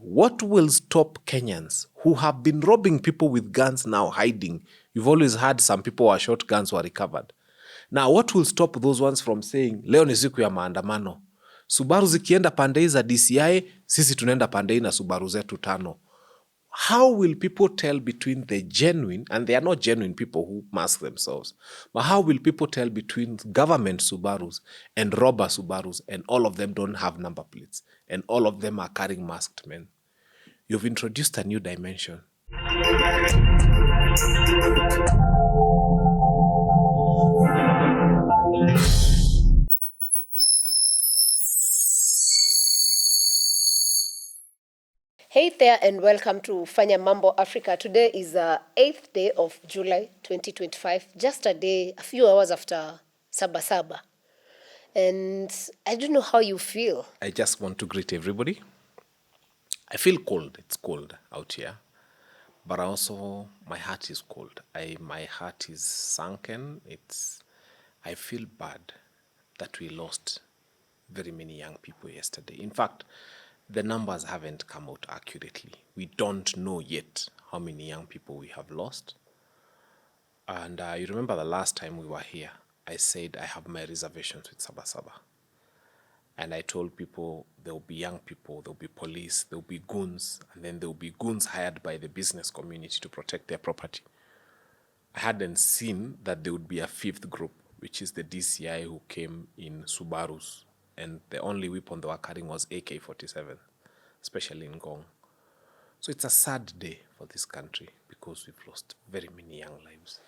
What will stop Kenyans who have been robbing people with guns now hiding? You've always had some people who are shot guns were recovered. Now, what will stop those ones from saying, leo ni siku ya maandamano? Subaru zikienda pande za DCI, sisi tunaenda pande na Subaru zetu 5. How will people tell between the genuine, and they are not genuine people who mask themselves, but how will people tell between government Subarus and robber Subarus, and all of them don't have number plates, and all of them are carrying masked men? You've introduced a new dimension. Hey there and welcome to Fanya Mambo Africa. Today is the 8th day of July 2025, just a few hours after Saba Saba. And I don't know how you feel. I just want to greet everybody. I feel cold. It's cold out here. But also my heart is cold. My heart is sunken. I feel bad that we lost very many young people yesterday. In fact, the numbers haven't come out accurately. We don't know yet how many young people we have lost. And you remember the last time we were here, I said I have my reservations with Saba Saba. And I told people there will be young people, there will be police, there will be goons, and then there will be goons hired by the business community to protect their property. I hadn't seen that there would be a fifth group, which is the DCI who came in Subarus, and the only weapon they were carrying was AK-47, especially in Gong. So it's a sad day for this country because we've lost very many young lives.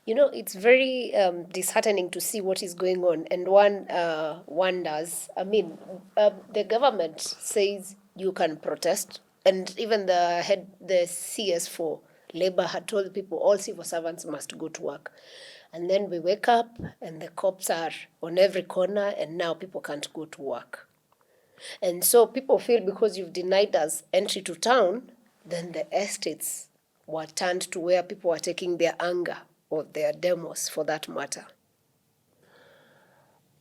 You know, it's very disheartening to see what is going on. And one wonders, the government says you can protest. And even the CS for labor had told people all civil servants must go to work. And then we wake up and the cops are on every corner and now people can't go to work. And so people feel because you've denied us entry to town, then the estates were turned to where people were taking their anger or their demos for that matter.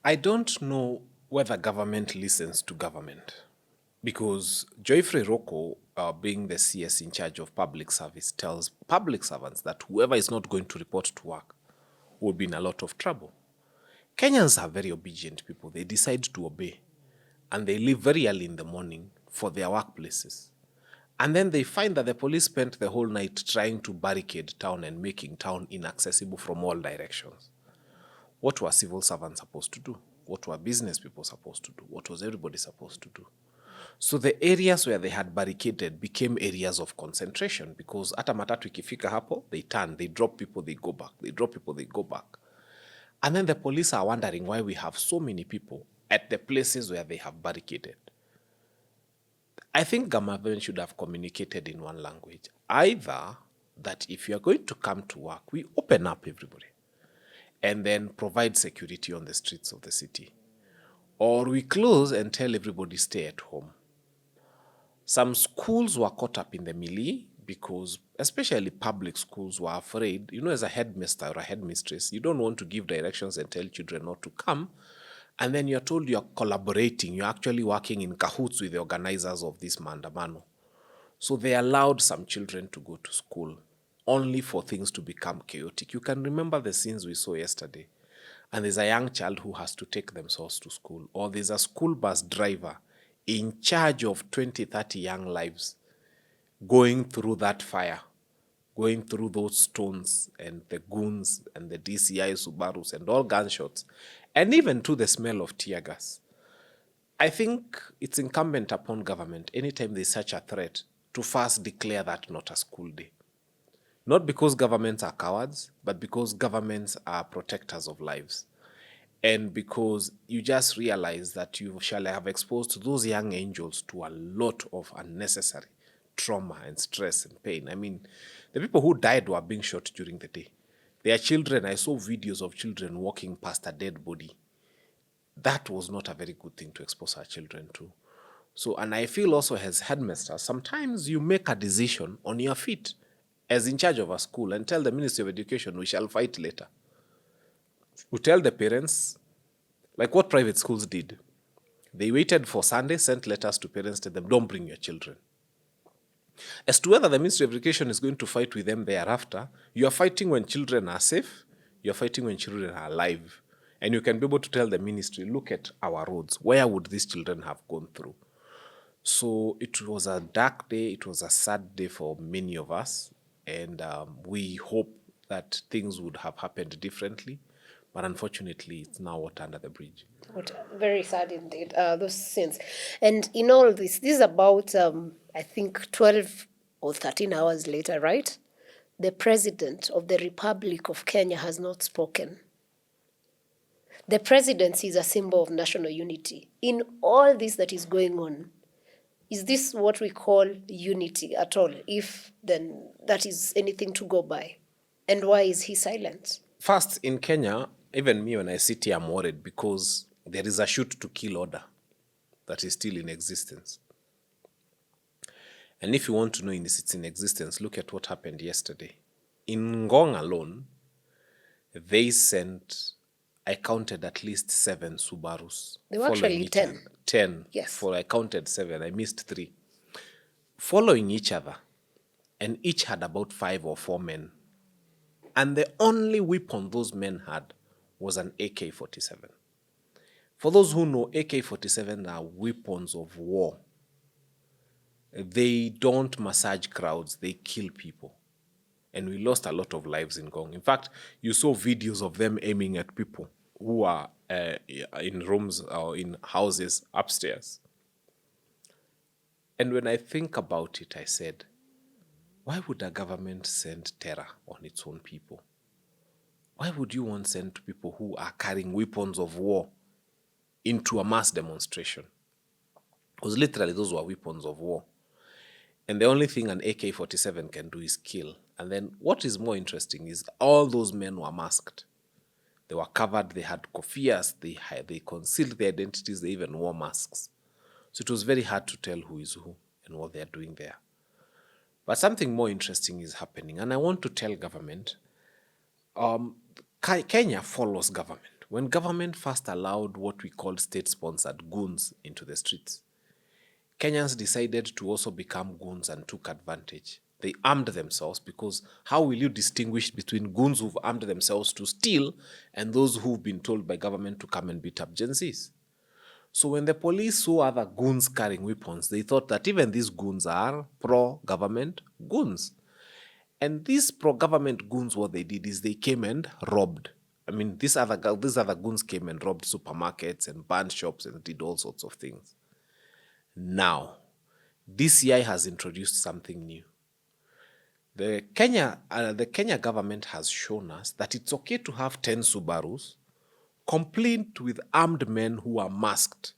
I don't know whether government listens to government because Joyfrey Roko, being the CS in charge of public service, tells public servants that whoever is not going to report to work will be in a lot of trouble. Kenyans are very obedient people. They decide to obey. And they leave very early in the morning for their workplaces. And then they find that the police spent the whole night trying to barricade town and making town inaccessible from all directions. What were civil servants supposed to do? What were business people supposed to do? What was everybody supposed to do? So the areas where they had barricaded became areas of concentration because hata matatu ikifika hapo, they turn, they drop people, they go back. They drop people, they go back. And then the police are wondering why we have so many people at the places where they have barricaded. I think government should have communicated in one language. Either that if you are going to come to work, we open up everybody and then provide security on the streets of the city. Or we close and tell everybody stay at home. Some schools were caught up in the melee because especially public schools were afraid. You know, as a headmaster or a headmistress, you don't want to give directions and tell children not to come. And then you're told you're collaborating. You're actually working in cahoots with the organizers of this maandamano. So they allowed some children to go to school only for things to become chaotic. You can remember the scenes we saw yesterday. And there's a young child who has to take themselves to school. Or there's a school bus driver in charge of 20, 30 young lives going through that fire, going through those stones and the goons and the DCI Subarus and all gunshots, and even to the smell of tear gas. I think it's incumbent upon government, anytime there's such a threat, to first declare that not a school day. Not because governments are cowards, but because governments are protectors of lives. And because you just realize that you shall have exposed those young angels to a lot of unnecessary trauma and stress and pain. I mean, the people who died were being shot during the day. Their children, I saw videos of children walking past a dead body. That was not a very good thing to expose our children to. So, and I feel also as headmaster, sometimes you make a decision on your feet as in charge of a school and tell the Ministry of Education, we shall fight later. We tell the parents, like what private schools did. They waited for Sunday, sent letters to parents, tell them, don't bring your children. As to whether the Ministry of Education is going to fight with them thereafter, you are fighting when children are safe, you are fighting when children are alive. And you can be able to tell the ministry, look at our roads. Where would these children have gone through? So it was a dark day. It was a sad day for many of us. And we hope that things would have happened differently. But unfortunately, it's now water under the bridge. Very sad indeed, those scenes. And in all this is about, I think, 12 or 13 hours later, right? The President of the Republic of Kenya has not spoken. The presidency is a symbol of national unity. In all this that is going on, is this what we call unity at all? If then that is anything to go by. And why is he silent? First, in Kenya, even me when I sit here, I'm worried because there is a shoot to kill order that is still in existence. And if you want to know it's in existence, look at what happened yesterday. In Ngong alone, they sent, I counted at least 7 Subarus. There were actually 10. 10. Yes. For I counted 7. I missed 3. Following each other. And each had about 5 or 4 men. And the only weapon those men had was an AK-47. For those who know, AK-47 are weapons of war. They don't massage crowds, they kill people. And we lost a lot of lives in Ngong. In fact, you saw videos of them aiming at people who are in rooms or in houses upstairs. And when I think about it, I said, why would a government send terror on its own people? Why would you want to send people who are carrying weapons of war into a mass demonstration? Because literally those were weapons of war. And the only thing an AK-47 can do is kill. And then what is more interesting is all those men were masked. They were covered, they had kofias, they concealed their identities, they even wore masks. So it was very hard to tell who is who and what they're doing there. But something more interesting is happening. And I want to tell government, Kenya follows government. When government first allowed what we called state-sponsored goons into the streets, Kenyans decided to also become goons and took advantage. They armed themselves because how will you distinguish between goons who've armed themselves to steal and those who've been told by government to come and beat up Gen Zs? So when the police saw other goons carrying weapons, they thought that even these goons are pro-government goons. And these pro-government goons, what they did is they came and robbed. I mean, these other goons came and robbed supermarkets and burned shops and did all sorts of things. Now, DCI has introduced something new. The Kenya government has shown us that it's okay to have 10 Subarus complete with armed men who are masked,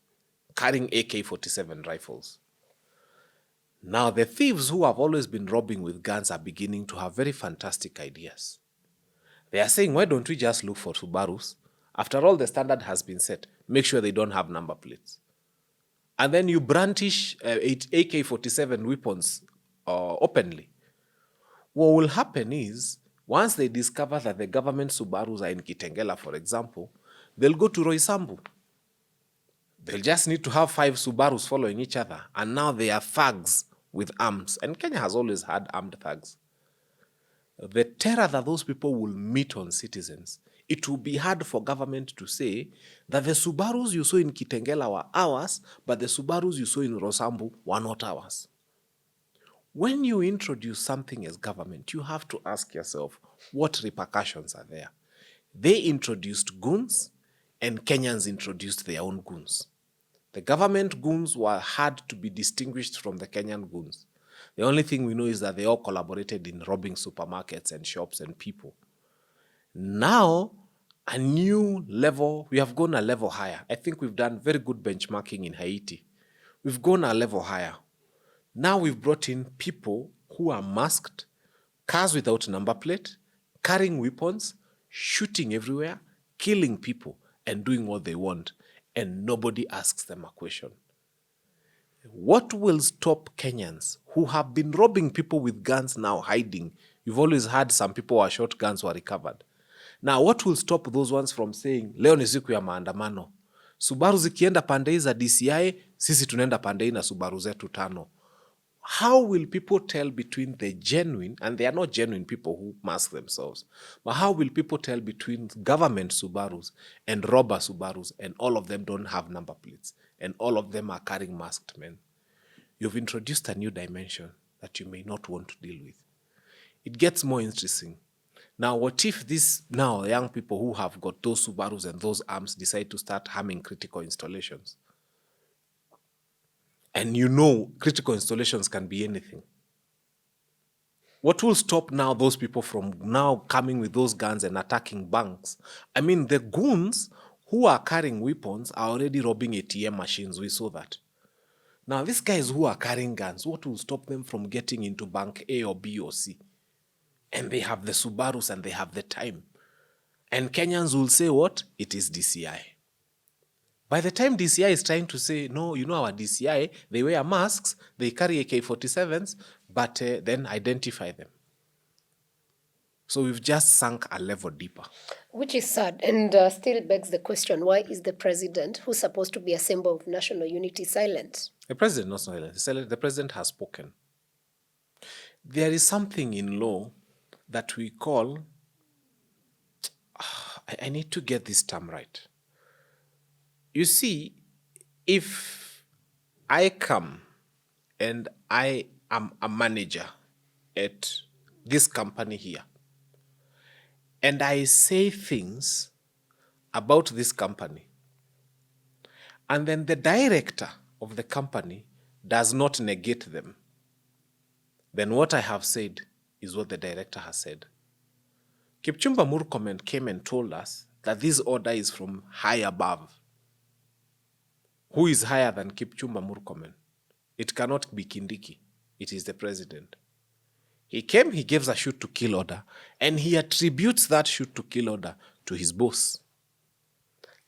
carrying AK-47 rifles. Now, the thieves who have always been robbing with guns are beginning to have very fantastic ideas. They are saying, why don't we just look for Subarus? After all, the standard has been set. Make sure they don't have number plates. And then you brandish AK-47 weapons openly. What will happen is, once they discover that the government Subarus are in Kitengela, for example, they'll go to Roysambu. They'll just need to have 5 Subarus following each other. And now they are thugs with arms. And Kenya has always had armed thugs. The terror that those people will meet on citizens, it will be hard for government to say that the Subarus you saw in Kitengela were ours, but the Subarus you saw in Roysambu were not ours. When you introduce something as government, you have to ask yourself, what repercussions are there? They introduced goons, and Kenyans introduced their own goons. The government goons were hard to be distinguished from the Kenyan goons. The only thing we know is that they all collaborated in robbing supermarkets and shops and people. Now, a new level, we have gone a level higher. I think we've done very good benchmarking in Haiti. We've gone a level higher. Now we've brought in people who are masked, cars without number plate, carrying weapons, shooting everywhere, killing people, and doing what they want. And nobody asks them a question. What will stop Kenyans who have been robbing people with guns now hiding? You've always had some people who are shot guns were recovered. Now, what will stop those ones from saying, leo ni siku ya maandamano. Subaru zikienda pande hii za DCI, sisi tunaenda pande hii na Subaru zetu 5. how will people tell between the genuine, and they are not genuine people who mask themselves, but how will people tell between government Subarus and robber Subarus, and all of them don't have number plates, and all of them are carrying masked men? You've introduced a new dimension that you may not want to deal with. It gets more interesting. Now, what if these now young people who have got those Subarus and those arms decide to start harming critical installations? And you know critical installations can be anything. What will stop now those people from now coming with those guns and attacking banks? I mean, the goons who are carrying weapons are already robbing ATM machines. We saw that. Now, these guys who are carrying guns, what will stop them from getting into bank A or B or C? And they have the Subarus and they have the time. And Kenyans will say what? It is DCI. By the time DCI is trying to say, no, you know our DCI, they wear masks, they carry AK-47s, but then identify them. So we've just sunk a level deeper. Which is sad and still begs the question, why is the president, who's supposed to be a symbol of national unity, silent? The president not silent. The president has spoken. There is something in law that we call, I need to get this term right. You see, if I come and I am a manager at this company here, and I say things about this company, and then the director of the company does not negate them, then what I have said is what the director has said. Kipchumba Murkomen came and told us that this order is from high above. Who is higher than Kipchumba Murkomen? It cannot be Kindiki. It is the president. He came, he gives a shoot to kill order, and he attributes that shoot to kill order to his boss.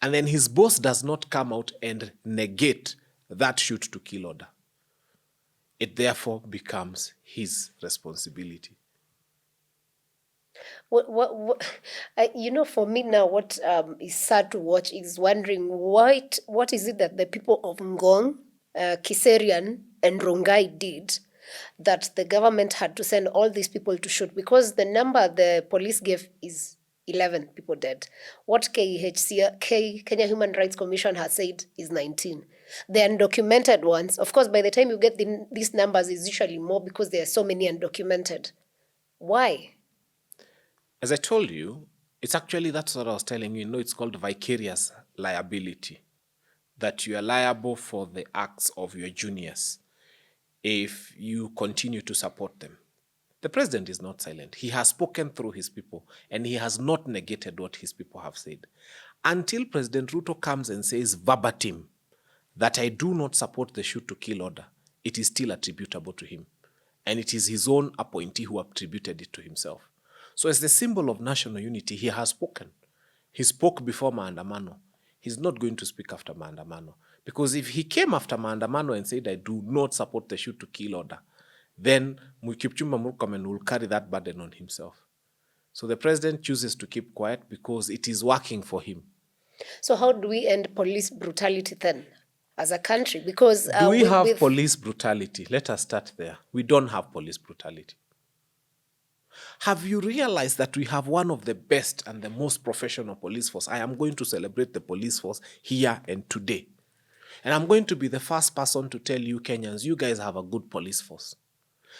And then his boss does not come out and negate that shoot to kill order. It therefore becomes his responsibility. For me now, what is sad to watch is wondering what is it that the people of Ngong, Kiserian, and Rongai did that the government had to send all these people to shoot, because the number the police gave is 11 people dead. What Kenya Human Rights Commission has said is 19. The undocumented ones, of course, by the time you get these numbers, is usually more because there are so many undocumented. Why? As I told you, it's actually, that's what I was telling you, it's called vicarious liability. That you are liable for the acts of your juniors if you continue to support them. The president is not silent. He has spoken through his people, and he has not negated what his people have said. Until President Ruto comes and says verbatim that I do not support the shoot to kill order, it is still attributable to him. And it is his own appointee who attributed it to himself. So as the symbol of national unity, he has spoken. He spoke before Maandamano. He's not going to speak after Maandamano. Because if he came after Maandamano and said, I do not support the shoot to kill order, then Kipchumba Murkomen will carry that burden on himself. So the president chooses to keep quiet because it is working for him. So how do we end police brutality then as a country? Because do we have police brutality? Let us start there. We don't have police brutality. Have you realized that we have one of the best and the most professional police force? I am going to celebrate the police force here and today. And I'm going to be the first person to tell you Kenyans, you guys have a good police force.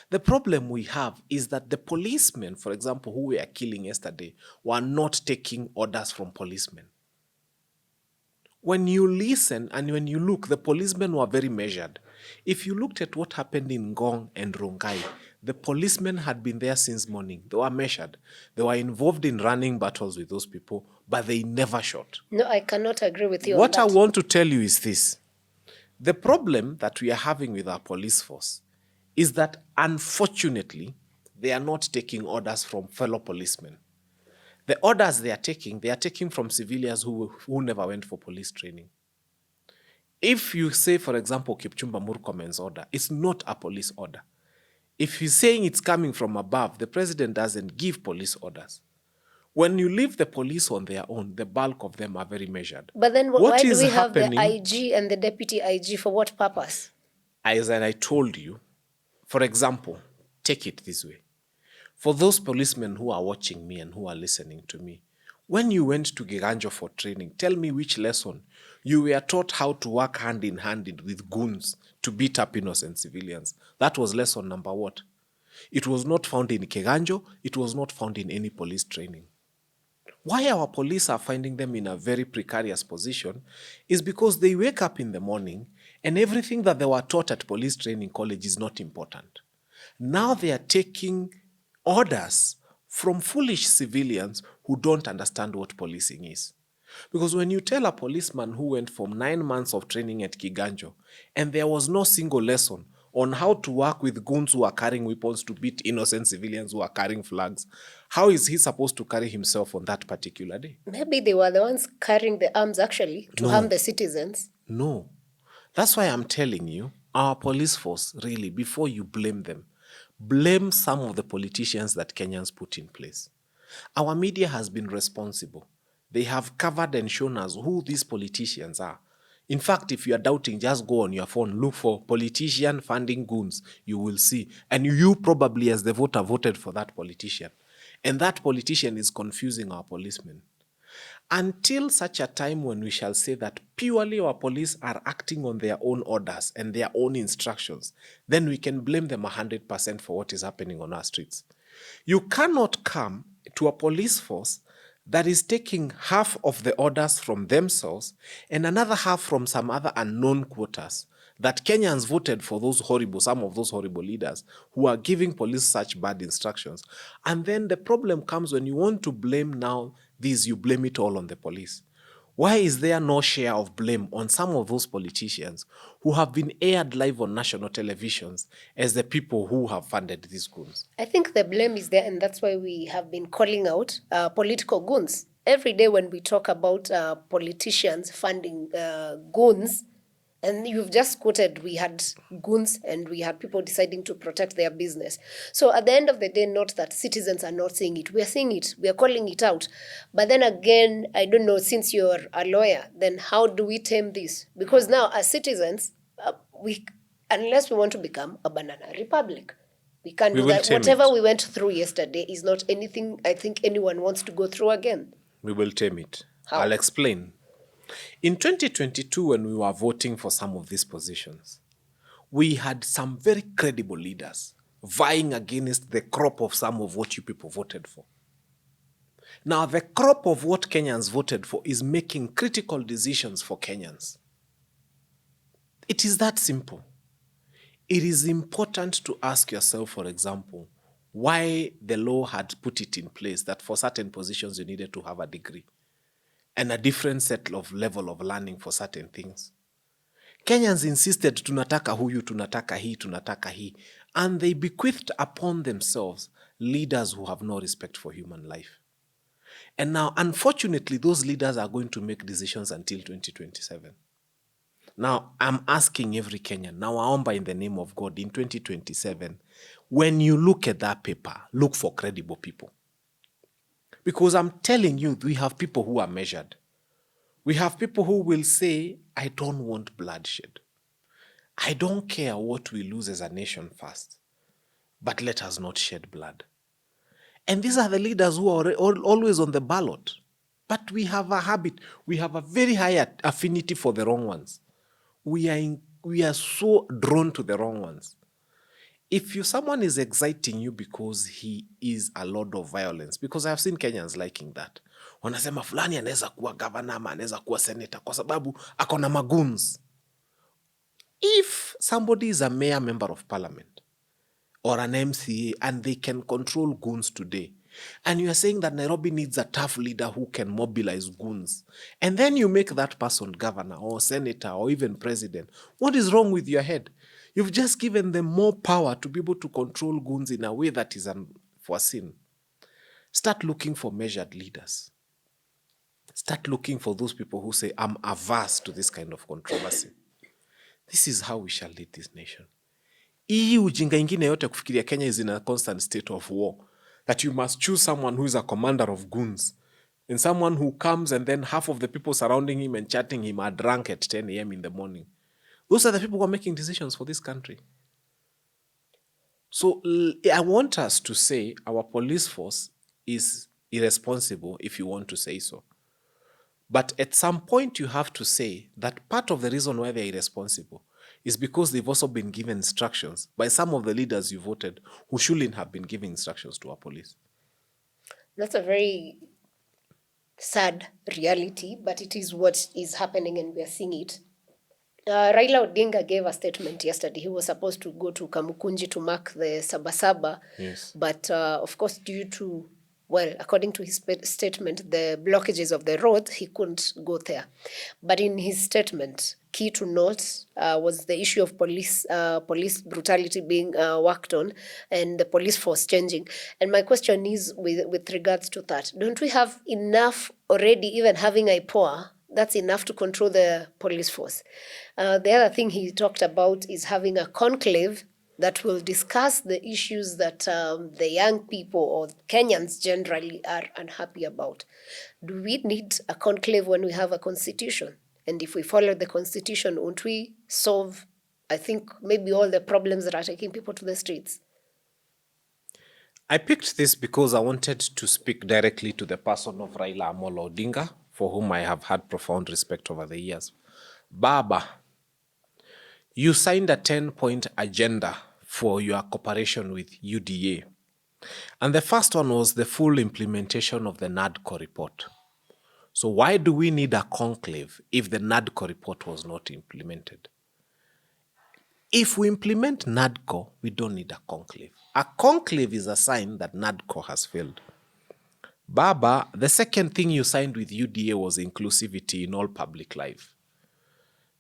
The problem we have is that the policemen, for example, who were killing yesterday, were not taking orders from policemen. When you listen and when you look, the policemen were very measured. If you looked at what happened in Ngong and Rongai, the policemen had been there since morning. They were measured. They were involved in running battles with those people, but they never shot. No, I cannot agree with you on that. What I want to tell you is this. The problem that we are having with our police force is that, unfortunately, they are not taking orders from fellow policemen. The orders they are taking from civilians who never went for police training. If you say, for example, Kipchumba Murkomen's order, it's not a police order. If he's saying it's coming from above, the president doesn't give police orders. When you leave the police on their own, the bulk of them are very measured. But then why do we have the IG and the deputy IG? For what purpose? As I told you, For example, take it this way. For those policemen who are watching me and who are listening to me, when you went to Giganjo for training, tell me which lesson you were taught how to work hand in hand with goons to beat up innocent civilians. That was lesson number what? It was not found in Kiganjo. It was not found in any police training. Why our police are finding them in a very precarious position is because they wake up in the morning and everything that they were taught at police training college is not important. Now they are taking orders from foolish civilians who don't understand what policing is. Because when you tell a policeman who went from 9 months of training at Kiganjo and there was no single lesson on how to work with goons who are carrying weapons to beat innocent civilians who are carrying flags, how is he supposed to carry himself on that particular day? Maybe they were the ones carrying the arms actually to harm the citizens. No. That's why I'm telling you, our police force, really, before you blame them, blame some of the politicians that Kenyans put in place. Our media has been responsible. They have covered and shown us who these politicians are. In fact, if you are doubting, just go on your phone, look for politician funding goons. You will see. And you probably, as the voter, voted for that politician. And that politician is confusing our policemen. Until such a time when we shall say that purely our police are acting on their own orders and their own instructions, then we can blame them 100% for what is happening on our streets. You cannot come to a police force that is taking half of the orders from themselves and another half from some other unknown quarters that Kenyans voted for some of those horrible leaders who are giving police such bad instructions. And then the problem comes when you want to blame now this, you blame it all on the police. Why is there no share of blame on some of those politicians who have been aired live on national televisions as the people who have funded these goons? I think the blame is there, and that's why we have been calling out political goons. Every day when we talk about politicians funding goons, and you've just quoted, we had goons and we had people deciding to protect their business. So at the end of the day, not that citizens are not saying it. We are saying it. We are calling it out. But then again, I don't know, since you're a lawyer, then how do we tame this? Because now as citizens, unless we want to become a banana republic, we can't do that. Whatever we went through yesterday is not anything I think anyone wants to go through again. We will tame it. How? I'll explain. In 2022, when we were voting for some of these positions, we had some very credible leaders vying against the crop of some of what you people voted for. Now, the crop of what Kenyans voted for is making critical decisions for Kenyans. It is that simple. It is important to ask yourself, for example, why the law had put it in place that for certain positions you needed to have a degree and a different set of level of learning for certain things. Kenyans insisted, tunataka huyu, tunataka hii, and they bequeathed upon themselves leaders who have no respect for human life. And now, unfortunately, those leaders are going to make decisions until 2027. Now, I'm asking every Kenyan, now Aomba in the name of God, in 2027, when you look at that paper, look for credible people. Because I'm telling you, we have people who are measured. We have people who will say, I don't want bloodshed. I don't care what we lose as a nation first, but let us not shed blood. And these are the leaders who are always on the ballot. But we have a habit, we have a very high affinity for the wrong ones. We are so drawn to the wrong ones. If someone is exciting you because he is a lord of violence, because I have seen Kenyans liking that. Wanasema fulani anaweza kuwa governor ama anaweza kuwa senator kwa sababu akona magoons. If somebody is a mayor member of parliament or an MCA and they can control goons today, and you are saying that Nairobi needs a tough leader who can mobilize goons, and then you make that person governor or senator or even president, what is wrong with your head? You've just given them more power to be able to control goons in a way that is unforeseen. Start looking for measured leaders. Start looking for those people who say, I'm averse to this kind of controversy. This is how we shall lead this nation. Hii ujinga ingine yote kufikiria Kenya is in a constant state of war. That you must choose someone who is a commander of goons. And someone who comes and then half of the people surrounding him and chatting him are drunk at 10 a.m. in the morning. Those are the people who are making decisions for this country. So I want us to say our police force is irresponsible, if you want to say so. But at some point, you have to say that part of the reason why they're irresponsible is because they've also been given instructions by some of the leaders you voted who shouldn't have been giving instructions to our police. That's a very sad reality, but it is what is happening and we are seeing it. Raila Odinga gave a statement yesterday. He was supposed to go to Kamukunji to mark the Saba Saba. Yes. But of course, due to, well, according to his statement, the blockages of the road, he couldn't go there. But in his statement, key to note was the issue of police brutality being worked on and the police force changing. And my question is with regards to that, don't we have enough already, even having IPOA, that's enough to control the police force? The other thing he talked about is having a conclave that will discuss the issues that the young people or Kenyans generally are unhappy about. Do we need a conclave when we have a constitution? And if we follow the constitution, won't we solve, I think, maybe all the problems that are taking people to the streets? I picked this because I wanted to speak directly to the person of Raila Amolo Odinga, for whom I have had profound respect over the years. Baba, you signed a 10-point agenda for your cooperation with UDA. And the first one was the full implementation of the NADCO report. So why do we need a conclave if the NADCO report was not implemented? If we implement NADCO, we don't need a conclave. A conclave is a sign that NADCO has failed. Baba, the second thing you signed with UDA was inclusivity in all public life.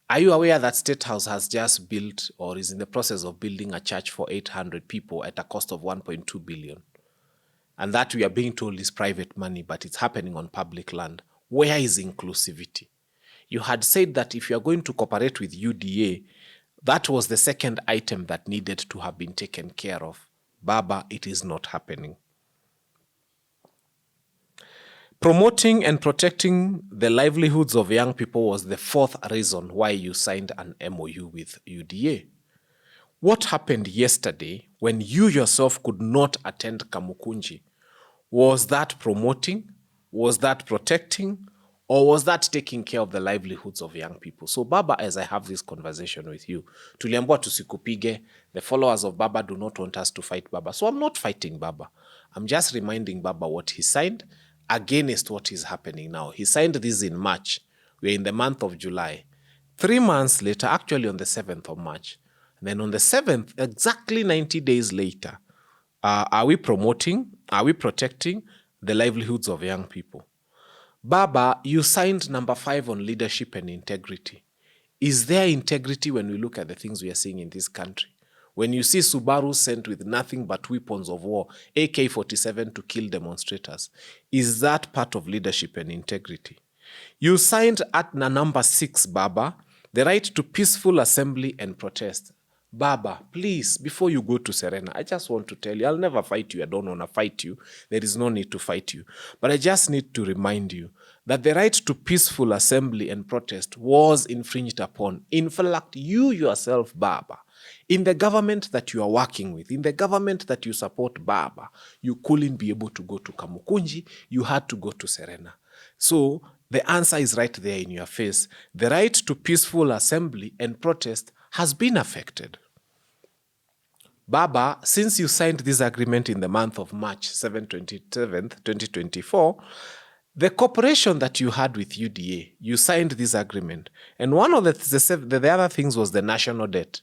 Are you aware that State House has just built or is in the process of building a church for 800 people at a cost of 1.2 billion? And that we are being told is private money, but it's happening on public land. Where is inclusivity? You had said that if you are going to cooperate with UDA, that was the second item that needed to have been taken care of. Baba, it is not happening. Promoting and protecting the livelihoods of young people was the fourth reason why you signed an MOU with UDA. What happened yesterday when you yourself could not attend Kamukunji? Was that promoting? Was that protecting? Or was that taking care of the livelihoods of young people? So Baba, as I have this conversation with you, tuliambiwa tusikupige. The followers of Baba do not want us to fight Baba. So I'm not fighting Baba. I'm just reminding Baba what he signed against what is happening now. He signed this in March. We're in the month of July. 3 months later, actually on the 7th of March, and then on the 7th, exactly 90 days later, are we promoting, are we protecting the livelihoods of young people? Baba, you signed number 5 on leadership and integrity. Is there integrity when we look at the things we are seeing in this country? When you see Subaru sent with nothing but weapons of war, AK-47 to kill demonstrators, is that part of leadership and integrity? You signed at number 6, Baba, the right to peaceful assembly and protest. Baba, please, before you go to Serena, I just want to tell you, I'll never fight you. I don't want to fight you. There is no need to fight you. But I just need to remind you that the right to peaceful assembly and protest was infringed upon. In fact, you yourself, Baba, in the government that you are working with, in the government that you support, Baba, you couldn't be able to go to Kamukunji. You had to go to Serena. So the answer is right there in your face. The right to peaceful assembly and protest has been affected. Baba, since you signed this agreement in the month of March 27th, 2024, the cooperation that you had with UDA, you signed this agreement. And one of the other things was the national debt.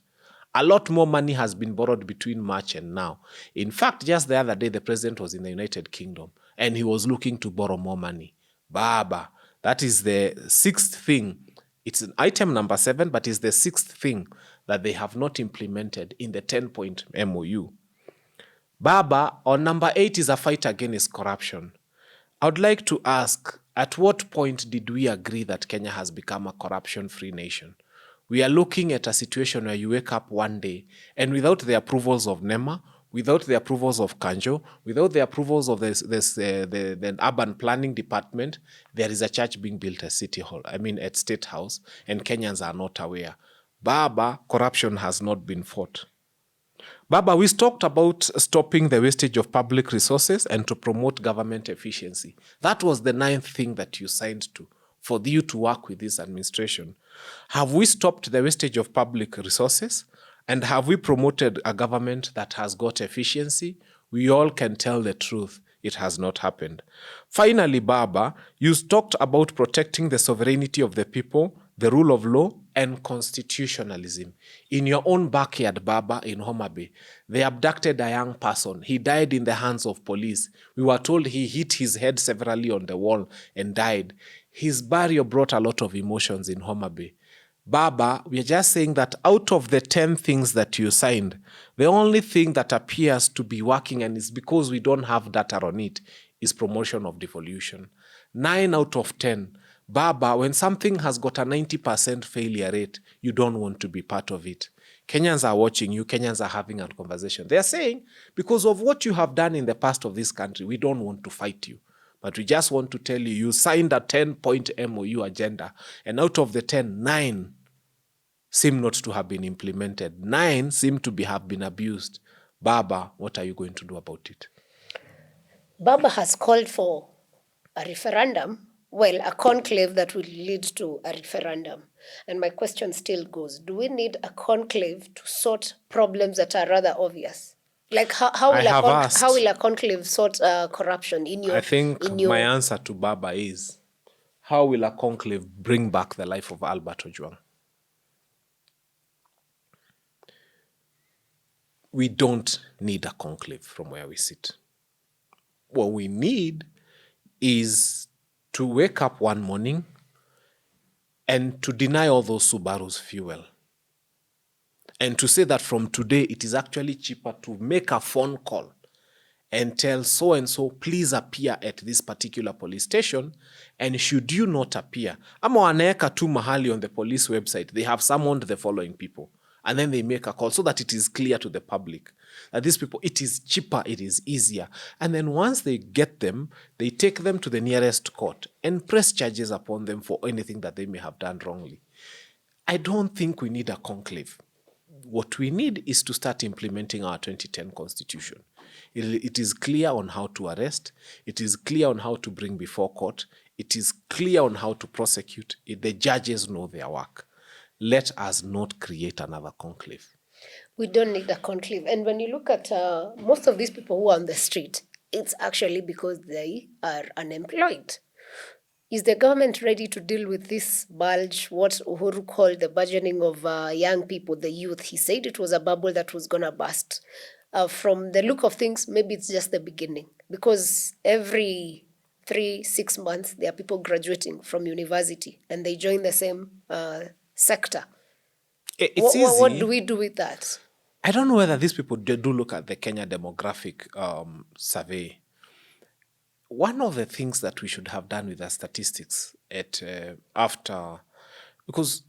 A lot more money has been borrowed between March and now. In fact, just the other day, the president was in the United Kingdom and he was looking to borrow more money. Baba, that is the 6th thing. It's an item number 7, but it's the 6th thing that they have not implemented in the 10-point MOU. Baba, on number 8 is a fight against corruption. I would like to ask, at what point did we agree that Kenya has become a corruption-free nation? We are looking at a situation where you wake up one day and without the approvals of NEMA, without the approvals of Kanjo, without the approvals of the urban planning department, there is a church being built at at State House, and Kenyans are not aware. Baba, corruption has not been fought. Baba, we talked about stopping the wastage of public resources and to promote government efficiency. That was the 9th thing that you signed to for you to work with this administration. Have we stopped the wastage of public resources? And have we promoted a government that has got efficiency? We all can tell the truth. It has not happened. Finally, Baba, you talked about protecting the sovereignty of the people, the rule of law, and constitutionalism. In your own backyard, Baba, in Homa Bay, they abducted a young person. He died in the hands of police. We were told he hit his head severally on the wall and died. His burial brought a lot of emotions in Homa Bay. Baba, we are just saying that out of the 10 things that you signed, the only thing that appears to be working, and it's because we don't have data on it, is promotion of devolution. 9 out of 10. Baba, when something has got a 90% failure rate, you don't want to be part of it. Kenyans are watching you. Kenyans are having a conversation. They are saying, because of what you have done in the past of this country, we don't want to fight you. But we just want to tell you, you signed a 10-point MOU agenda, and out of the 10, 9 seem not to have been implemented. 9 seem to have been abused. Baba, what are you going to do about it? Baba has called for a referendum, well, a conclave that will lead to a referendum. And my question still goes, do we need a conclave to sort problems that are rather obvious? Like how will a conclave sort corruption in your... I think my answer to Baba is, how will a conclave bring back the life of Albert Ojwang? We don't need a conclave from where we sit. What we need is to wake up one morning and to deny all those Subarus fuel. And to say that from today, it is actually cheaper to make a phone call and tell so-and-so, please appear at this particular police station. And should you not appear, ama wanaeka tu mahali on the police website, they have summoned the following people. And then they make a call so that it is clear to the public that these people, it is cheaper, it is easier. And then once they get them, they take them to the nearest court and press charges upon them for anything that they may have done wrongly. I don't think we need a conclave. What we need is to start implementing our 2010 constitution. It is clear on how to arrest. It is clear on how to bring before court. It is clear on how to prosecute. The judges know their work. Let us not create another conclave. We don't need a conclave. And when you look at most of these people who are on the street, it's actually because they are unemployed. Is the government ready to deal with this bulge, what Uhuru called the burgeoning of young people, the youth? He said it was a bubble that was going to burst. From the look of things, maybe it's just the beginning. Because every 3-6 months, there are people graduating from university and they join the same sector. It's easy. What do we do with that? I don't know whether these people do look at the Kenya demographic survey. One of the things that we should have done with the statistics because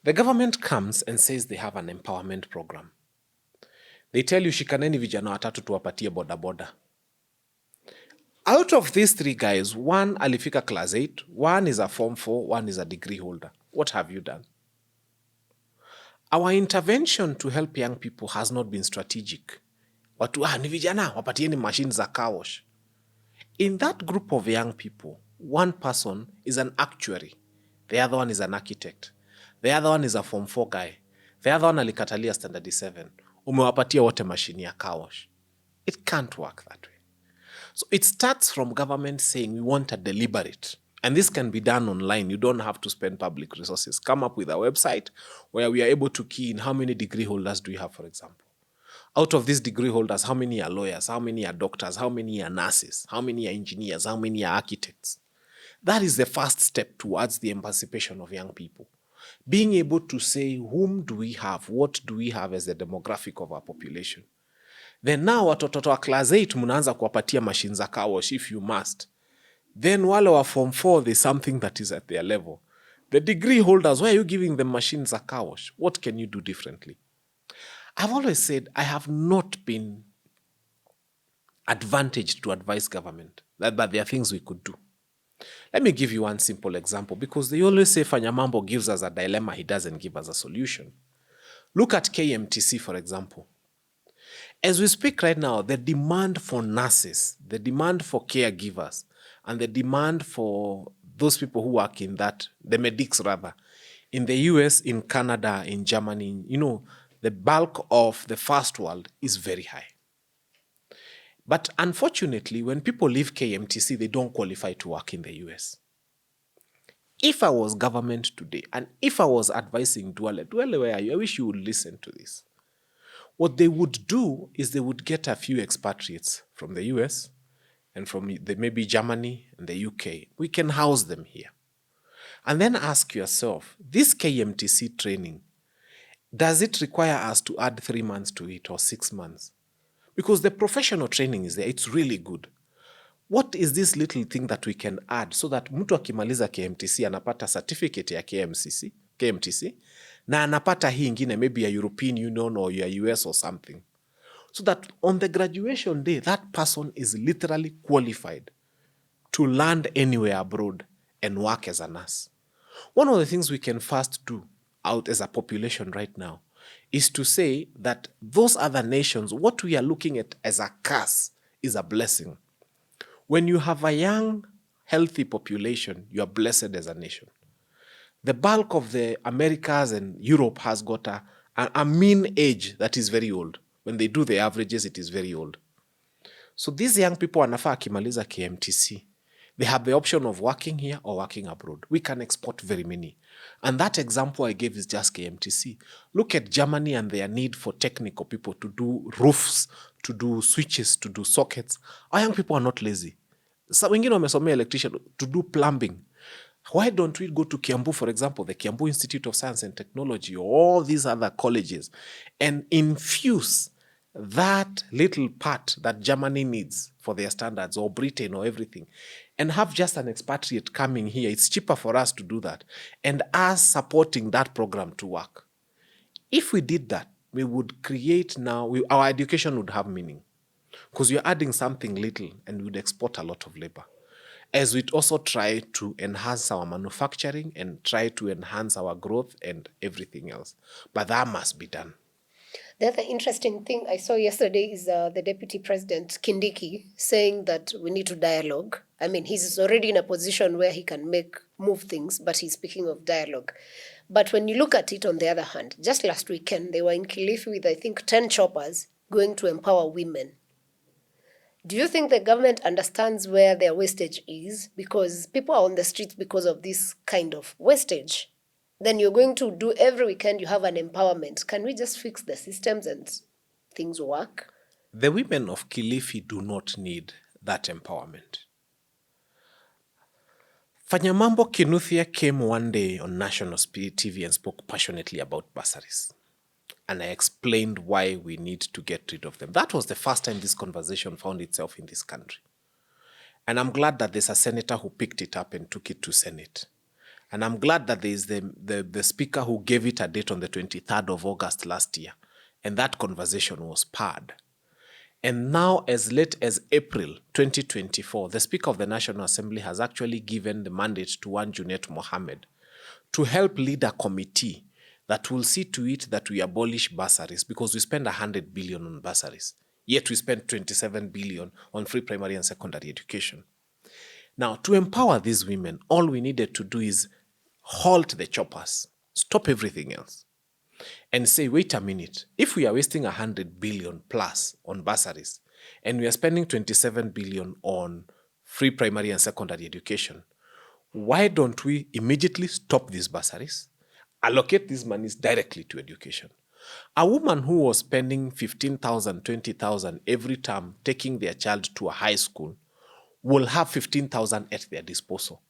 the government comes and says they have an empowerment program. They tell you, shikaneni vijana watatu tuwapatie boda boda. Out of these 3 guys, 1 alifika class 8, 1 is a form 4, 1 is a degree holder. What have you done? Our intervention to help young people has not been strategic. Watu, ni vijana, wapatieni machines za car wash. In that group of young people, 1 person is an actuary. The other one is an architect. The other one is a form 4 guy. The other one alikatalia standard 7. Umewapatia wote machine ya car wash. It can't work that way. So it starts from government saying we want a deliberate. And this can be done online. You don't have to spend public resources. Come up with a website where we are able to key in how many degree holders do we have, for example. Out of these degree holders, how many are lawyers? How many are doctors? How many are nurses? How many are engineers? How many are architects? That is the first step towards the emancipation of young people. Being able to say, whom do we have? What do we have as the demographic of our population? Then now watoto wa class 8 mnaanza kuwapatia machines za car wash if you must. Then wale wa form 4, there's something that is at their level. The degree holders, why are you giving them machines za car wash? What can you do differently? I've always said I have not been advantaged to advise government, but there are things we could do. Let me give you one simple example, because they always say Fanya Mambo gives us a dilemma, he doesn't give us a solution. Look at KMTC, for example. As we speak right now, the demand for nurses, the demand for caregivers, and the demand for those people who work in that, the medics rather, in the US, in Canada, in Germany, the bulk of the first world is very high. But unfortunately, when people leave KMTC, they don't qualify to work in the US. If I was government today, and if I was advising Dwale, where are you? I wish you would listen to this. What they would do is they would get a few expatriates from the US and from maybe Germany and the UK. We can house them here. And then ask yourself, this KMTC training, does it require us to add 3 months to it or 6 months? Because the professional training is there, it's really good. What is this little thing that we can add so that mtu akimaliza KMTC anapata certificate ya KMTC na anapata hii ingine maybe ya European Union or ya US or something, so that on the graduation day that person is literally qualified to land anywhere abroad and work as a nurse. One of the things we can first do out as a population right now is to say that those other nations, what we are looking at as a curse is a blessing. When you have a young, healthy population, you are blessed as a nation. The bulk of the Americas and Europe has got a mean age that is very old. When they do the averages, it is very old. So these young people wanafaa akimaliza KMTC. They have the option of working here or working abroad. We can export very many. And that example I gave is just KMTC. Look at Germany and their need for technical people to do roofs, to do switches, to do sockets. Our young people are not lazy. So wengine wamesomea electrician, to do plumbing. Why don't we go to Kiambu, for example, the Kiambu Institute of Science and Technology, or all these other colleges, and infuse that little part that Germany needs for their standards, or Britain, or everything, and have just an expatriate coming here? It's cheaper for us to do that, and us supporting that program to work. If we did that, we would create our education would have meaning, because you're adding something little and we would export a lot of labor. As we also try to enhance our manufacturing and try to enhance our growth and everything else. But that must be done. The other interesting thing I saw yesterday is the Deputy President, Kindiki, saying that we need to dialogue. I mean, he's already in a position where he can move things, but he's speaking of dialogue. But when you look at it on the other hand, just last weekend, they were in Kilifi with, I think, 10 choppers going to empower women. Do you think the government understands where their wastage is? Because people are on the streets because of this kind of wastage. Then you're going to do every weekend, you have an empowerment. Can we just fix the systems and things work? The women of Kilifi do not need that empowerment. Fanya Mambo Kinuthia came one day on national TV and spoke passionately about bursaries. And I explained why we need to get rid of them. That was the first time this conversation found itself in this country. And I'm glad that there's a senator who picked it up and took it to Senate. And I'm glad that there's the speaker who gave it a date on the 23rd of August last year. And that conversation was paired. And now, as late as April 2024, the Speaker of the National Assembly has actually given the mandate to one Junet Mohammed to help lead a committee that will see to it that we abolish bursaries, because we spend 100 billion on bursaries, yet we spend 27 billion on free primary and secondary education. Now, to empower these women, all we needed to do is halt the choppers, stop everything else, and say, wait a minute, if we are wasting 100 billion plus on bursaries, and we are spending 27 billion on free primary and secondary education, why don't we immediately stop these bursaries, allocate these monies directly to education? A woman who was spending 15,000, 20,000 every term taking their child to a high school will have 15,000 at their disposal.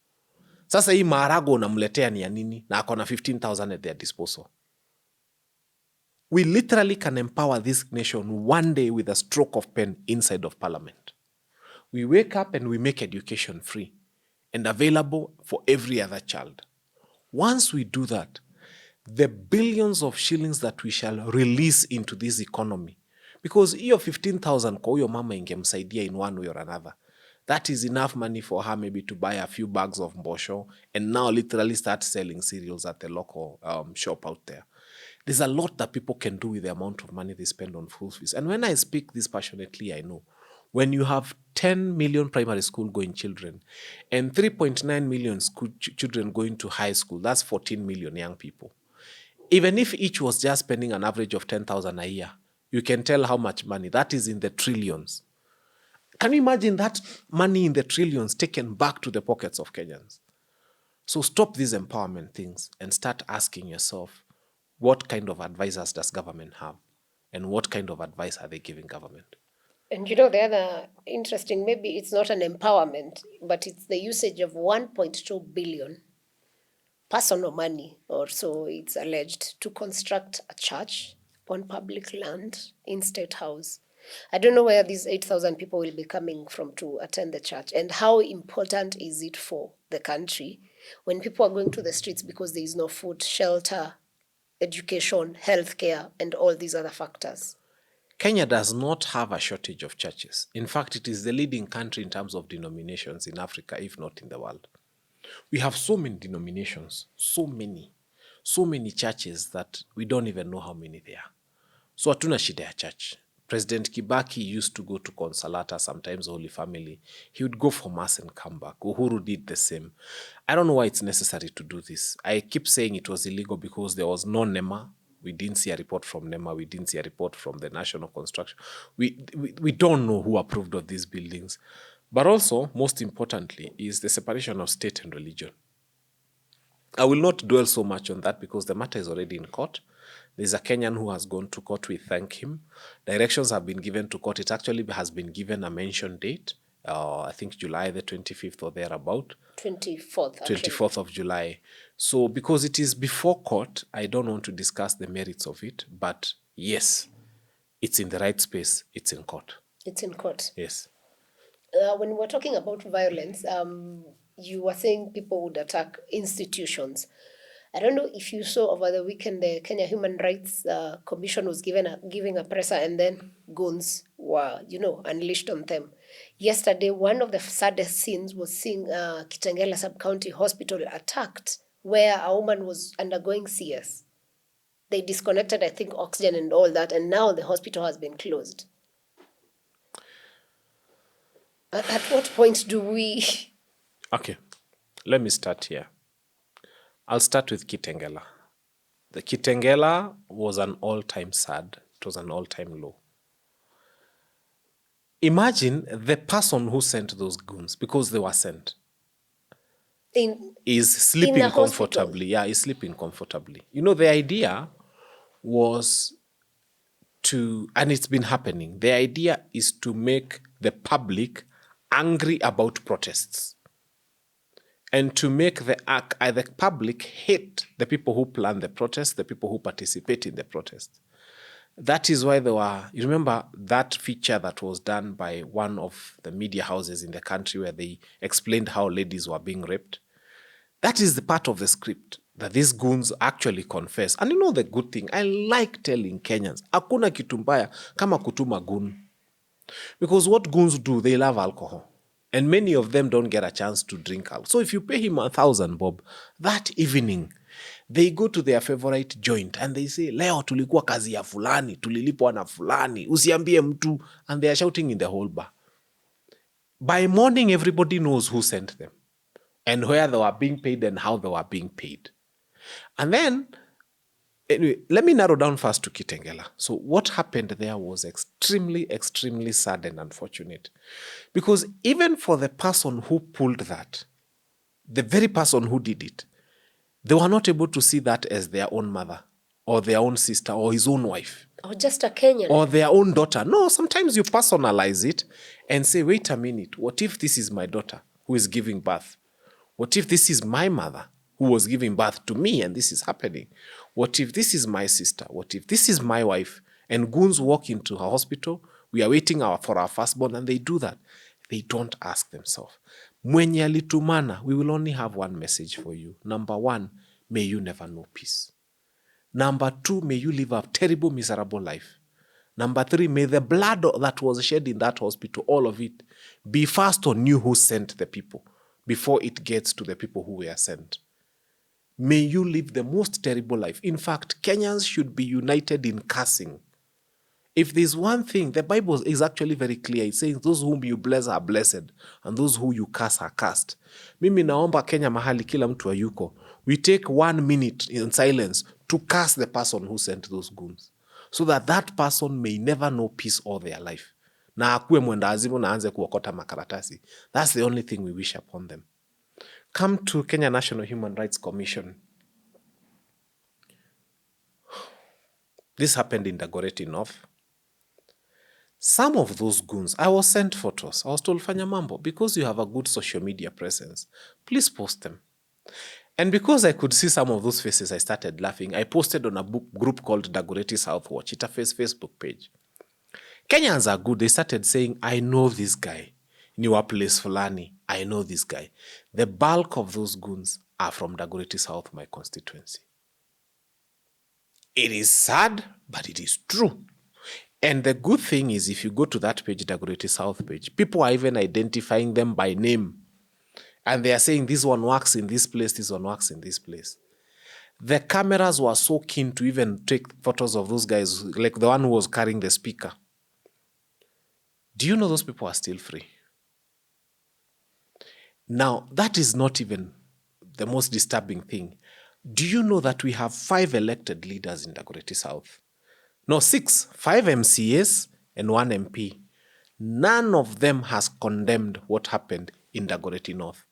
Sasa hii maharagwe unamletea ni ya nini na akona 15,000 at their disposal? We literally can empower this nation one day with a stroke of pen inside of parliament. We wake up and we make education free and available for every other child. Once we do that, the billions of shillings that we shall release into this economy, because hiyo 15,000 kwa huyo mama ingemsaidia in one way or another. That is enough money for her maybe to buy a few bags of mbosho and now literally start selling cereals at the local shop out there. There's a lot that people can do with the amount of money they spend on school fees. And when I speak this passionately, I know when you have 10 million primary school going children and 3.9 million children going to high school, that's 14 million young people. Even if each was just spending an average of 10,000 a year, you can tell how much money. That is in the trillions. Can you imagine that money in the trillions taken back to the pockets of Kenyans? So stop these empowerment things and start asking yourself, what kind of advisors does government have? And what kind of advice are they giving government? And the other interesting, maybe it's not an empowerment, but it's the usage of 1.2 billion personal money, or so it's alleged, to construct a church on public land in State House. I don't know where these 8,000 people will be coming from to attend the church, and how important is it for the country when people are going to the streets because there is no food, shelter, education, healthcare, and all these other factors. Kenya does not have a shortage of churches. In fact, it is the leading country in terms of denominations in Africa, if not in the world. We have so many denominations, so many churches that we don't even know how many there are. So hatuna shida ya church. President Kibaki used to go to Consolata, sometimes Holy Family. He would go for mass and come back. Uhuru did the same. I don't know why it's necessary to do this. I keep saying it was illegal because there was no NEMA. We didn't see a report from NEMA. We didn't see a report from the National Construction. We don't know who approved of these buildings. But also, most importantly, is the separation of state and religion. I will not dwell so much on that because the matter is already in court. There's a Kenyan who has gone to court. We thank him. Directions have been given to court. It actually has been given a mention date. I think July the 25th or thereabout. 24th. 24th of July. So because it is before court, I don't want to discuss the merits of it. But yes, it's in the right space. It's in court. It's in court. Yes. When we're talking about violence, you were saying people would attack institutions. I don't know if you saw over the weekend the Kenya Human Rights Commission was giving a presser, and then Goons were, unleashed on them. Yesterday, one of the saddest scenes was seeing Kitengela County Hospital attacked, where a woman was undergoing CS. They disconnected, I think, oxygen and all that, and now the hospital has been closed. At what point do we... Okay, let me start here. I'll start with Kitengela. The Kitengela was an all-time sad. It was an all-time low. Imagine the person who sent those goons, because they were sent, is sleeping comfortably. Yeah, is sleeping comfortably. The idea was to, and it's been happening, the idea is to make the public angry about protests and to make the public hate the people who plan the protest, the people who participate in the protest. That is why you remember that feature that was done by one of the media houses in the country where they explained how ladies were being raped? That is the part of the script that these goons actually confess. And the good thing, I like telling Kenyans, hakuna kitu mbaya kama kutuma goon. Because what goons do, they love alcohol. And many of them don't get a chance to drink alcohol. So if you pay him 1,000 bob, that evening, they go to their favorite joint and they say, leo tulikuwa kazi ya fulani, tulilipwa na fulani, usiambie mtu. And they are shouting in the whole bar. By morning, everybody knows who sent them and where they were being paid and how they were being paid. And then, anyway, let me narrow down first to Kitengela. So what happened there was extremely, extremely sad and unfortunate. Because even for the person who pulled that, the very person who did it, they were not able to see that as their own mother or their own sister or his own wife. Or just a Kenyan. Or their own daughter. No, sometimes you personalize it and say, wait a minute, what if this is my daughter who is giving birth? What if this is my mother who was giving birth to me and this is happening? What if this is my sister? What if this is my wife? And goons walk into her hospital, we are waiting for our firstborn, and they do that. They don't ask themselves. Mwenye alitumana, we will only have one message for you. Number one, may you never know peace. Number two, may you live a terrible, miserable life. Number three, may the blood that was shed in that hospital, all of it, be first on you who sent the people before it gets to the people who were sent. May you live the most terrible life. In fact, Kenyans should be united in cursing. If there's one thing, the Bible is actually very clear. It says, those whom you bless are blessed, and those who you curse are cursed. Mimi naomba Kenya mahali kila mtu ayuko. We take 1 minute in silence to curse the person who sent those goons, so that that person may never know peace all their life. Na akuwe mwenda azimu na aanze kuokota makaratasi. That's the only thing we wish upon them. Come to Kenya National Human Rights Commission. This happened in Dagoretti North. Some of those goons, I was sent photos. I was told, Fanya Mambo, because you have a good social media presence, please post them. And because I could see some of those faces, I started laughing. I posted on a group called Dagoretti South Watch. It's a Facebook page. Kenyans are good. They started saying, I know this guy. Niwa place fulani. I know this guy. The bulk of those goons are from Dagoretti South, my constituency. It is sad, but it is true. And the good thing is, if you go to that page, Dagoretti South page, people are even identifying them by name. And they are saying, this one works in this place, this one works in this place. The cameras were so keen to even take photos of those guys, like the one who was carrying the speaker. Do you know those people are still free? Now, that is not even the most disturbing thing. Do you know that we have 5 elected leaders in Dagoretti South? No, 6, 5 MCAs and 1 MP. None of them has condemned what happened in Dagoretti North.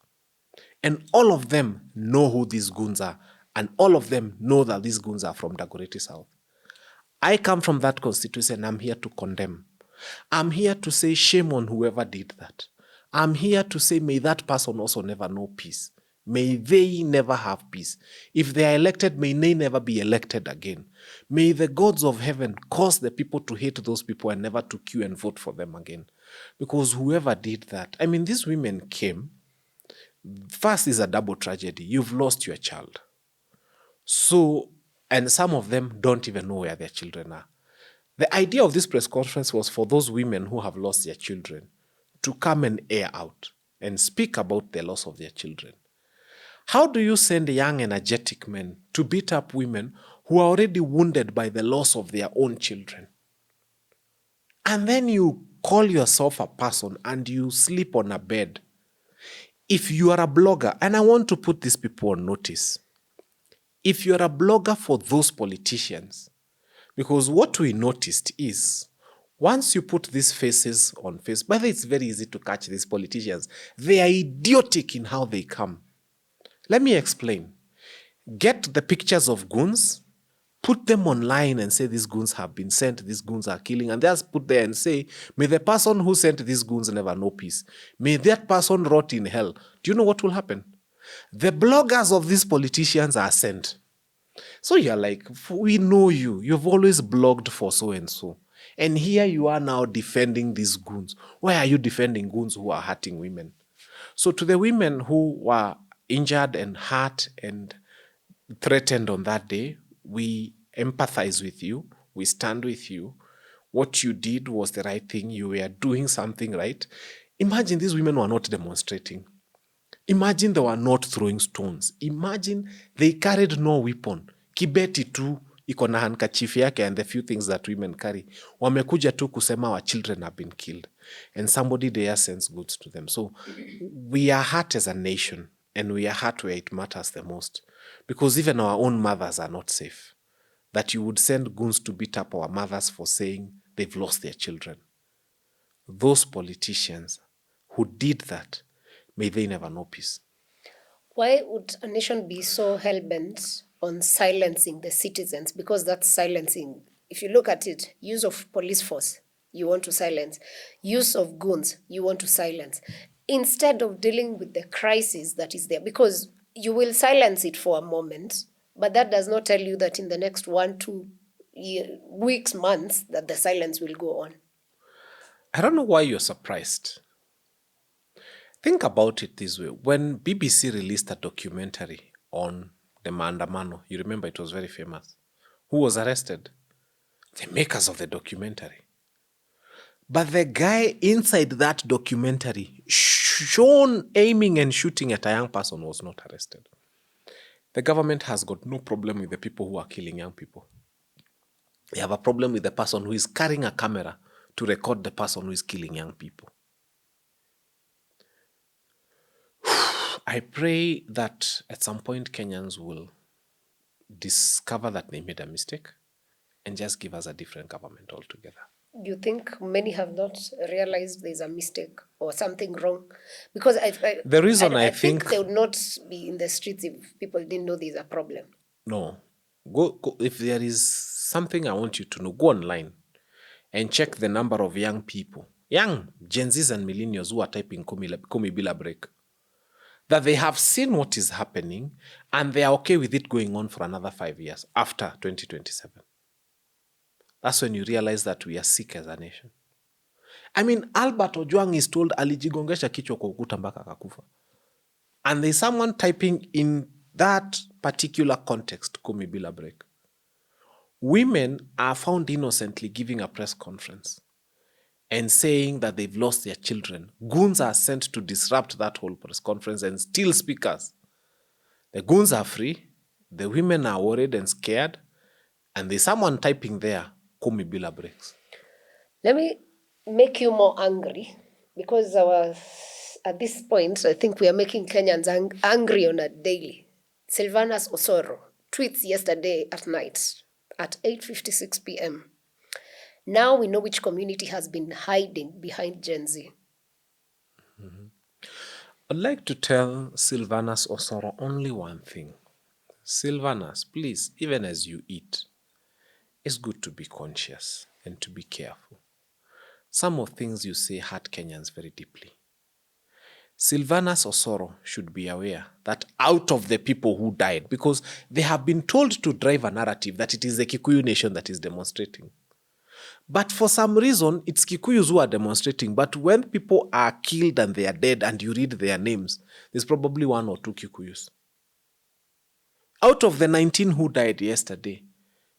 And all of them know who these goons are. And all of them know that these goons are from Dagoretti South. I come from that constituency and I'm here to condemn. I'm here to say shame on whoever did that. I'm here to say may that person also never know peace. May they never have peace. If they are elected, may they never be elected again. May the gods of heaven cause the people to hate those people and never to queue and vote for them again. Because whoever did that, I mean, these women came. First is a double tragedy. You've lost your child. So, and some of them don't even know where their children are. The idea of this press conference was for those women who have lost their children to come and air out and speak about the loss of their children. How do you send young, energetic men to beat up women who are already wounded by the loss of their own children? And then you call yourself a person and you sleep on a bed. If you are a blogger, and I want to put these people on notice, if you are a blogger for those politicians, because what we noticed is, once you put these faces on Facebook, whether it's very easy to catch these politicians, they are idiotic in how they come. Let me explain. Get the pictures of goons, put them online and say these goons have been sent, these goons are killing, and just put there and say, may the person who sent these goons never know peace. May that person rot in hell. Do you know what will happen? The bloggers of these politicians are sent. So you're like, we know you. You've always blogged for so-and-so. And here you are now defending these goons. Why are you defending goons who are hurting women? So to the women who were injured and hurt and threatened on that day, we empathize with you. We stand with you. What you did was the right thing. You were doing something right. Imagine these women were not demonstrating. Imagine they were not throwing stones. Imagine they carried no weapon. Kibeti tu iko na handkerchief yake and the few things that women carry. Wamekuja tu kusema our children have been killed. And somebody there sends goods to them. So we are hurt as a nation. And we are hurt where it matters the most. Because even our own mothers are not safe. That you would send goons to beat up our mothers for saying they've lost their children. Those politicians who did that, may they never know peace. Why would a nation be so hell-bent on silencing the citizens? Because that's silencing. If you look at it, use of police force, you want to silence. Use of goons, you want to silence. Instead of dealing with the crisis that is there, because you will silence it for a moment, but that does not tell you that in the next 1-2 weeks, months, that the silence will go on. I don't know why you're surprised. Think about it this way. When BBC released a documentary on the Maandamano, you remember it was very famous. Who was arrested? The makers of the documentary. But the guy inside that documentary, shown aiming and shooting at a young person, was not arrested. The government has got no problem with the people who are killing young people. They have a problem with the person who is carrying a camera to record the person who is killing young people. I pray that at some point Kenyans will discover that they made a mistake and just give us a different government altogether. Do you think many have not realized there's a mistake or something wrong? Because The reason I think think they would not be in the streets if people didn't know there's a problem. no. Go if there is something I want you to know, go online and check the number of young people, young Gen Zs and millennials who are typing Kumi Bila break. That they have seen what is happening and they are okay with it going on for another 5 years after 2027. That's when you realize that we are sick as a nation. I mean, Albert Ojwang is told alijigongesha kichwa kwa ukuta mpaka akakufa. And there's someone typing in that particular context, Kumi Bila break. Women are found innocently giving a press conference and saying that they've lost their children. Goons are sent to disrupt that whole press conference and steal speakers. The goons are free, the women are worried and scared, and there's someone typing there, Kumi Bila breaks. Let me make you more angry, because at this point, I think we are making Kenyans angry on a daily. Sylvanus Osoro tweets yesterday at night at 8:56 p.m. Now we know which community has been hiding behind Gen Z. I'd like to tell Sylvanus Osoro only one thing. Sylvanus, please, even as you eat, it's good to be conscious and to be careful. Some of things you say hurt Kenyans very deeply. Sylvanus Osoro should be aware that out of the people who died, because they have been told to drive a narrative that it is the Kikuyu nation that is demonstrating. But for some reason, it's Kikuyus who are demonstrating. But when people are killed and they are dead and you read their names, there's probably 1 or 2 Kikuyus. Out of the 19 who died yesterday,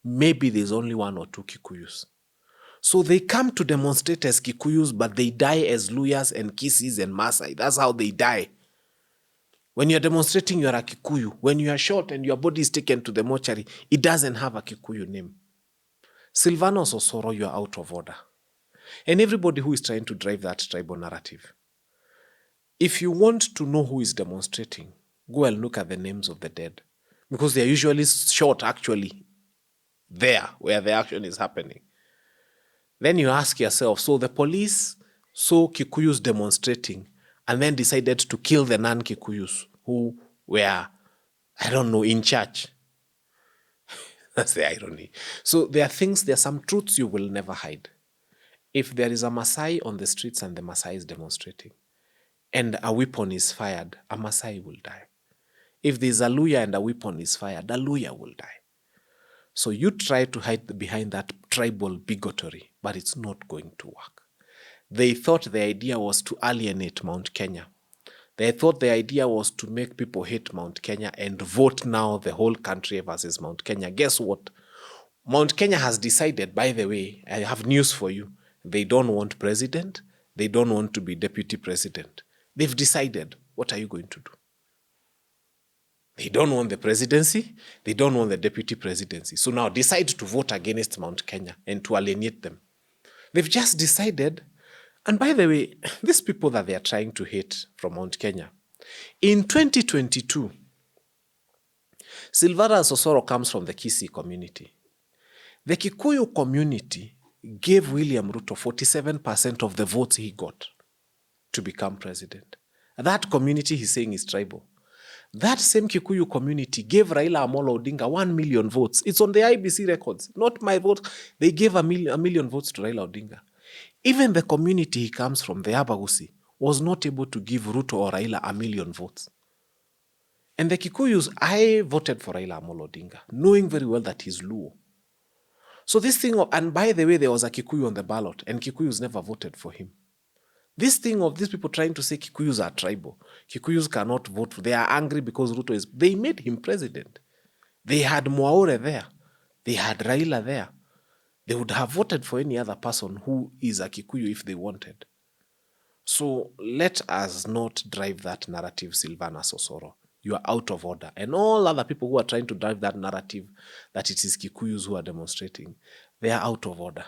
maybe there's only 1 or 2 Kikuyus. So they come to demonstrate as Kikuyus, but they die as Luyas and Kisis and Masai. That's how they die. When you're demonstrating, you're a Kikuyu. When you are shot and your body is taken to the mortuary, it doesn't have a Kikuyu name. Sylvanus Osoro, you are out of order. And everybody who is trying to drive that tribal narrative, if you want to know who is demonstrating, go and look at the names of the dead. Because they are usually shot actually there where the action is happening. Then you ask yourself, so the police saw Kikuyus demonstrating and then decided to kill the non-Kikuyus who were, I don't know, in church. That's the irony. So there are some truths you will never hide. If there is a Maasai on the streets and the Maasai is demonstrating and a weapon is fired, a Maasai will die. If there's a Luya and a weapon is fired, a Luya will die. So you try to hide behind that tribal bigotry, but it's not going to work. They thought the idea was to alienate Mount Kenya. They thought the idea was to make people hate Mount Kenya and vote now the whole country versus Mount Kenya. Guess what? Mount Kenya has decided, by the way, I have news for you. They don't want president. They don't want to be deputy president. They've decided. What are you going to do? They don't want the presidency. They don't want the deputy presidency. So now decide to vote against Mount Kenya and to alienate them. They've just decided. And by the way, these people that they are trying to hate from Mount Kenya, in 2022, Sylvanus Osoro comes from the Kisii community. The Kikuyu community gave William Ruto 47% of the votes he got to become president. That community he's saying is tribal. That same Kikuyu community gave Raila Amolo Odinga 1 million votes. It's on the IBC records, not my vote. They gave a million votes to Raila Odinga. Even the community he comes from, the Abagusi, was not able to give Ruto or Raila 1 million votes. And the Kikuyus, I voted for Raila Amolo Odinga, knowing very well that he's Luo. So this thing and by the way, there was a Kikuyu on the ballot, and Kikuyus never voted for him. This thing of these people trying to say Kikuyus are tribal, Kikuyus cannot vote, they are angry because Ruto they made him president. They had Mwaure there. They had Raila there. They would have voted for any other person who is a Kikuyu if they wanted. So let us not drive that narrative, Sylvanus Osoro. you are out of order. And all other people who are trying to drive that narrative that it is Kikuyus who are demonstrating, they are out of order.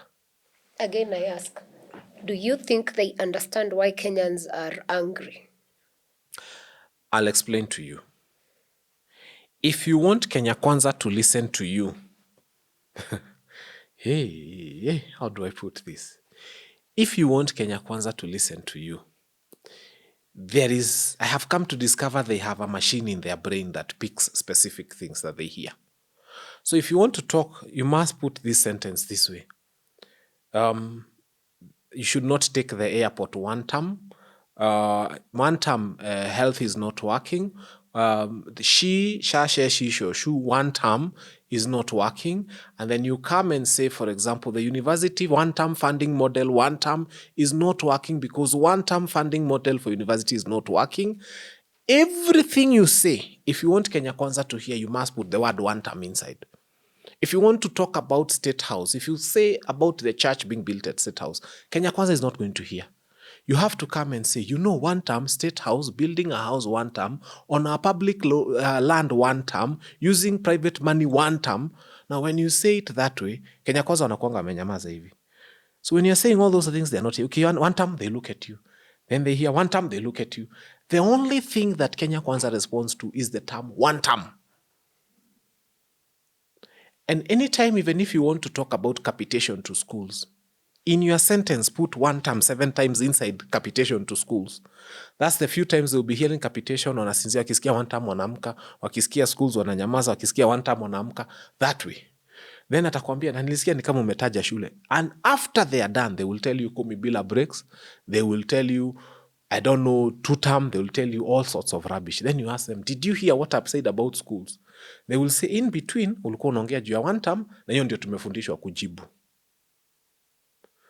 Again, I ask, do you think they understand why Kenyans are angry? I'll explain to you. If you want Kenya Kwanza to listen to you, hey, how do I put this? If you want Kenya Kwanza to listen to you, I have come to discover they have a machine in their brain that picks specific things that they hear. So if you want to talk, you must put this sentence this way. You should not take the airport one term. One term, health is not working. She, shu, one term is not working. And then you come and say, for example, the university one term funding model, one term is not working because one term funding model for university is not working. Everything you say, if you want Kenya Kwanza to hear, you must put the word one term inside. If you want to talk about State House, if you say about the church being built at State House, Kenya Kwanza is not going to hear. You have to come and say, one term, State House, building a house one term, on our public land one term, using private money one term. Now, when you say it that way, Kenya Kwanza wanakuanga wamenyamaza hivi. So when you're saying all those things, they're not here. Okay, one term, they look at you. Then they hear one term, they look at you. The only thing that Kenya Kwanza responds to is the term one term. And anytime, even if you want to talk about capitation to schools, in your sentence, put one term 7 times inside capitation to schools. That's the few times they'll be hearing capitation, wanasinzia, wakisikia one term wanaamka, wakisikia schools wananyamaza, wakisikia one term wanaamka, that way. Then atakwambia, na nilisikia ni kama umetaja shule. And after they are done, they will tell you kumi bila breaks. They will tell you, I don't know, 2 term, they will tell you all sorts of rubbish. Then you ask them, did you hear what I've said about schools? They will say, in between, ulikuwa unaongea juu ya one term, na hiyo ndio tumefundishwa kujibu.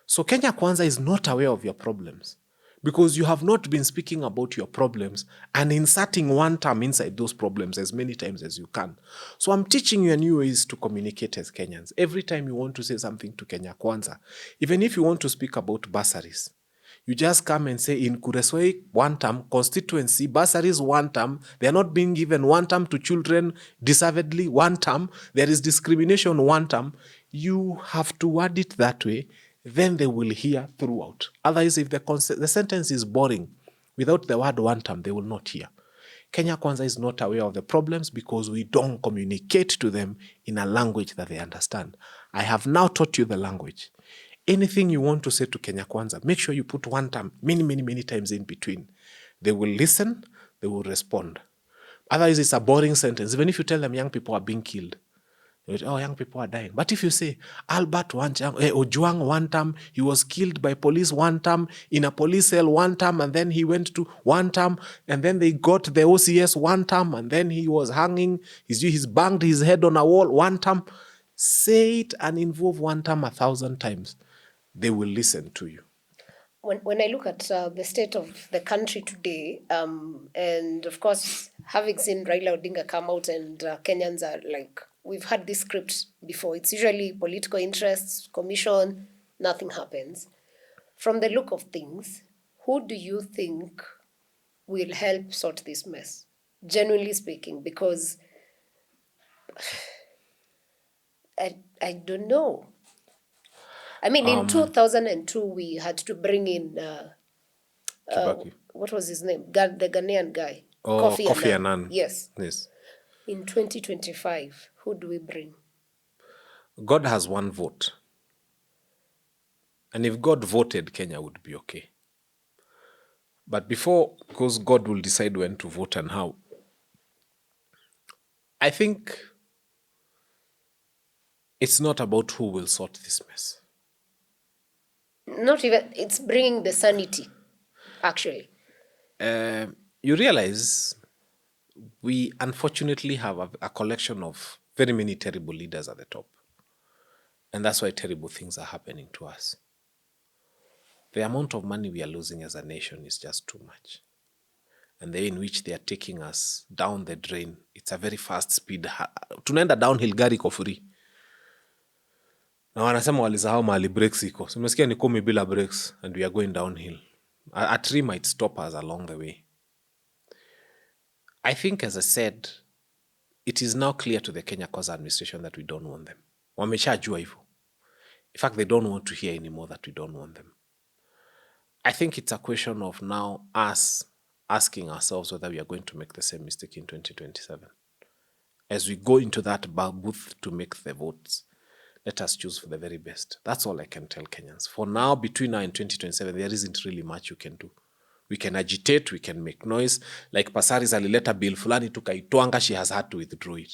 So Kenya Kwanza is not aware of your problems because you have not been speaking about your problems and inserting one term inside those problems as many times as you can. So I'm teaching you a new ways to communicate as Kenyans. Every time you want to say something to Kenya Kwanza, even if you want to speak about bursaries, you just come and say in Kuresoi, one term, constituency, bursaries, one term. They are not being given one term to children deservedly, one term. There is discrimination, one term. You have to word it that way. Then they will hear throughout. Otherwise, if the sentence is boring, without the word one term, they will not hear. Kenya Kwanza is not aware of the problems because we don't communicate to them in a language that they understand. I have now taught you the language. Anything you want to say to Kenya Kwanza, make sure you put one term many times in between. They will listen, they will respond. Otherwise, it's a boring sentence. Even if you tell them young people are being killed, young people are dying. But if you say, Albert Ojwang one term, he was killed by police one term, in a police cell one term, and then he went to one term, and then they got the OCS one term, and then he was hanging, he's banged his head on a wall one term. Say it and involve one term 1,000 times. They will listen to you. When I look at the state of the country today, and of course, having seen Raila Odinga come out and Kenyans are like, we've had this script before. It's usually political interests, commission, nothing happens. From the look of things, who do you think will help sort this mess? Genuinely speaking, because I don't know. I mean, in 2002, we had to bring in, what was his name? The Ghanaian guy. Kofi Annan. Yes. Yes. In 2025, who do we bring? God has one vote. And if God voted, Kenya would be okay. But because God will decide when to vote and how, I think it's not about who will sort this mess. Not even, it's bringing the sanity, actually. You realize we unfortunately have a collection of very many terrible leaders at the top. And that's why terrible things are happening to us. The amount of money we are losing as a nation is just too much. And the way in which they are taking us down the drain, it's a very fast speed. Tunaenda downhill, gari iko free. Na wanasema walisahau mahali brakes iko. So umesikia ni 10 bila brakes and we are going downhill. A tree might stop us along the way. I think, as I said, it is now clear to the Kenya Kwanza administration that we don't want them. Wameshajua hivyo. In fact, they don't want to hear anymore that we don't want them. I think it's a question of now us asking ourselves whether we are going to make the same mistake in 2027. As we go into that booth to make the votes, let us choose for the very best. That's all I can tell Kenyans. For now, between now and 2027, there isn't really much you can do. We can agitate, we can make noise. Like Pasari's alileta bill fulani tukaitwanga, she has had to withdraw it.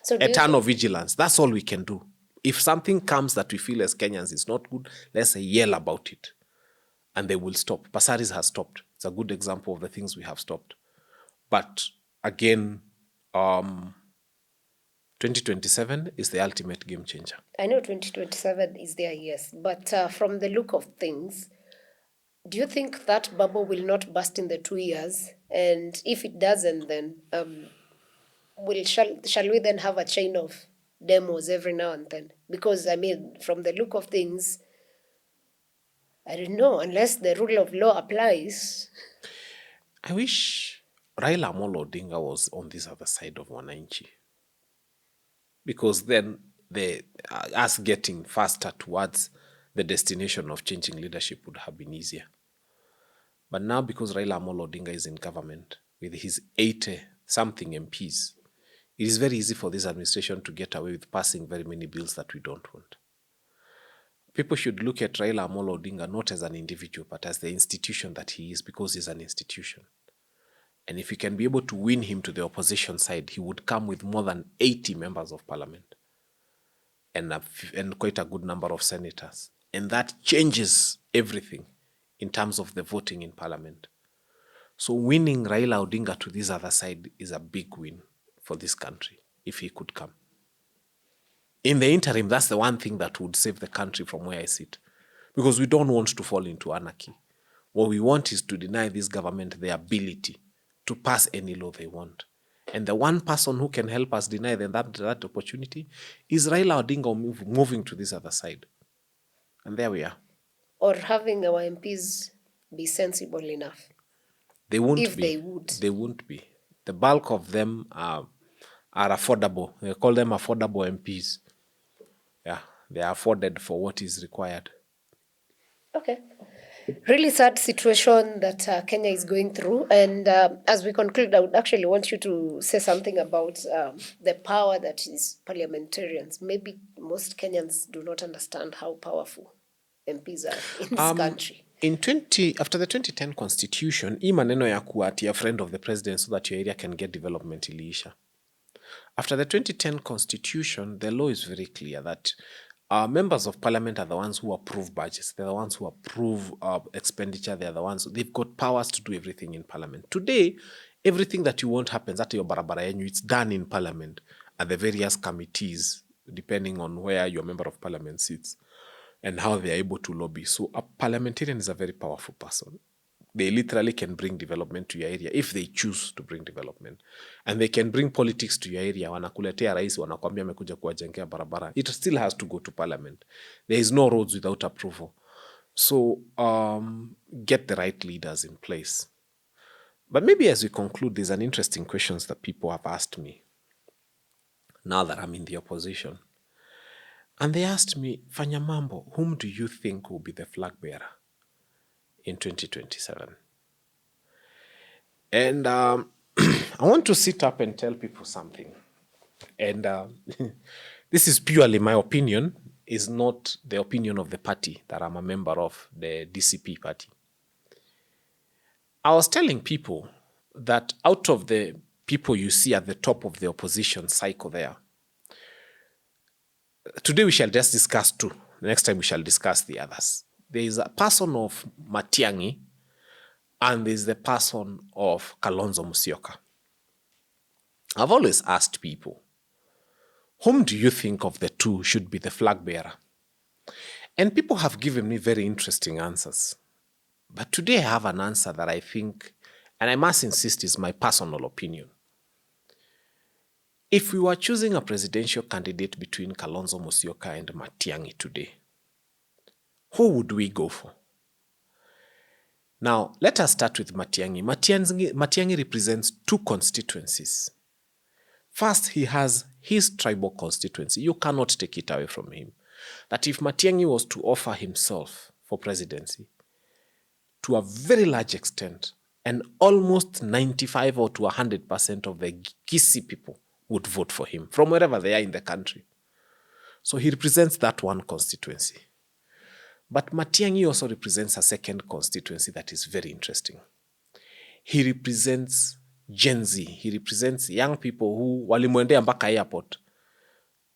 So Eternal vigilance, that's all we can do. If something comes that we feel as Kenyans is not good, let's yell about it. And they will stop. Pasari's has stopped. It's a good example of the things we have stopped. But again, 2027 is the ultimate game changer. I know 2027 is there, yes. But from the look of things, do you think that bubble will not burst in the 2 years? And if it doesn't, then shall we then have a chain of demos every now and then? Because, I mean, from the look of things, I don't know, unless the rule of law applies. I wish Raila Amolo Odinga was on this other side of Wananchi. Because then us getting faster towards the destination of changing leadership would have been easier. But now, because Raila Amolo Odinga is in government with his 80-something MPs, it is very easy for this administration to get away with passing very many bills that we don't want. People should look at Raila Amolo Odinga not as an individual, but as the institution that he is, because he's an institution. And if we can be able to win him to the opposition side, he would come with more than 80 members of parliament and quite a good number of senators. And that changes everything in terms of the voting in parliament. So winning Raila Odinga to this other side is a big win for this country, if he could come. In the interim, that's the one thing that would save the country from where I sit. Because we don't want to fall into anarchy. What we want is to deny this government the ability to pass any law they want. And the one person who can help us deny them that opportunity is Raila Odinga moving to this other side. And there we are. Or having our MPs be sensible enough. They won't if be. They would. They won't be. The bulk of them are affordable. They call them affordable MPs. Yeah, they are afforded for what is required. Okay. Really sad situation that Kenya is going through. And as we conclude, I would actually want you to say something about the power that is parliamentarians. Maybe most Kenyans do not understand how powerful MPs are in this country. After the 2010 constitution, hii maneno ya kuwa ati a friend of the president so that your area can get development iliisha. After the 2010 constitution, the law is very clear that members of parliament are the ones who approve budgets. They're the ones who approve expenditure. They're the ones, they've got powers to do everything in parliament. Today, everything that you want happens at your barabara yenyu. It's done in parliament at the various committees, depending on where your member of parliament sits and how they are able to lobby. So a parliamentarian is a very powerful person. They literally can bring development to your area if they choose to bring development. And they can bring politics to your area. Wanakuletea rais, wanakwambia amekuja kuwajengea barabara. It still has to go to parliament. There is no roads without approval. So get the right leaders in place. But maybe as we conclude, there's an interesting questions that people have asked me now that I'm in the opposition. And they asked me, Fanya Mambo, whom do you think will be the flag bearer in 2027? And I want to sit up and tell people something. And this is purely my opinion, is not the opinion of the party that I'm a member of, the DCP party. I was telling people that out of the people you see at the top of the opposition cycle there, today we shall just discuss two. The next time we shall discuss the others. There is a person of Matiang'i and there is the person of Kalonzo Musyoka. I've always asked people, whom do you think of the two should be the flag bearer? And people have given me very interesting answers. But today I have an answer that I think, and I must insist, is my personal opinion. If we were choosing a presidential candidate between Kalonzo Musyoka and Matiang'i today, who would we go for? Now, let us start with Matiang'i. Matiang'i represents two constituencies. First, he has his tribal constituency. You cannot take it away from him. That if Matiang'i was to offer himself for presidency, to a very large extent, and almost 95 or to 100% of the Kisii people would vote for him from wherever they are in the country. So he represents that one constituency. But Matiang'i also represents a second constituency that is very interesting. He represents Gen Z. He represents young people who walimwendea mpaka airport.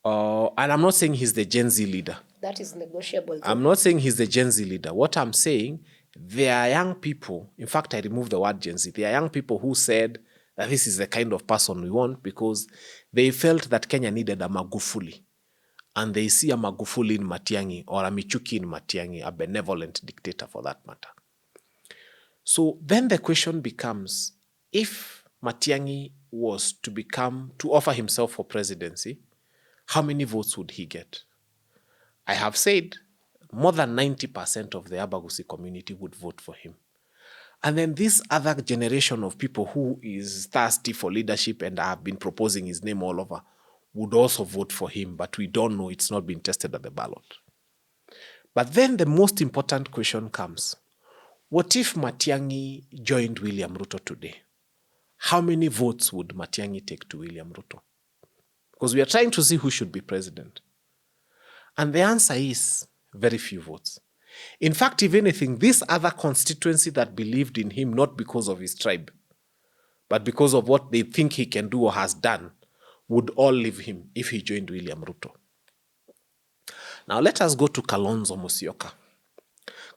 And I'm not saying he's the Gen Z leader. That is negotiable. I'm not saying he's the Gen Z leader. What I'm saying, there are young people, in fact, I removed the word Gen Z. There are young people who said that this is the kind of person we want because they felt that Kenya needed a Magufuli. And they see a Magufuli in Matiang'i or a Michuki in Matiang'i, a benevolent dictator for that matter. So then the question becomes, if Matiang'i was to offer himself for presidency, how many votes would he get? I have said more than 90% of the Abagusi community would vote for him. And then this other generation of people who is thirsty for leadership and have been proposing his name all over would also vote for him, but we don't know, it's not been tested at the ballot. But then the most important question comes, what if Matiang'i joined William Ruto today? How many votes would Matiang'i take to William Ruto? Because we are trying to see who should be president. And the answer is very few votes. In fact, if anything, this other constituency that believed in him, not because of his tribe, but because of what they think he can do or has done, would all leave him if he joined William Ruto. Now let us go to Kalonzo Musyoka.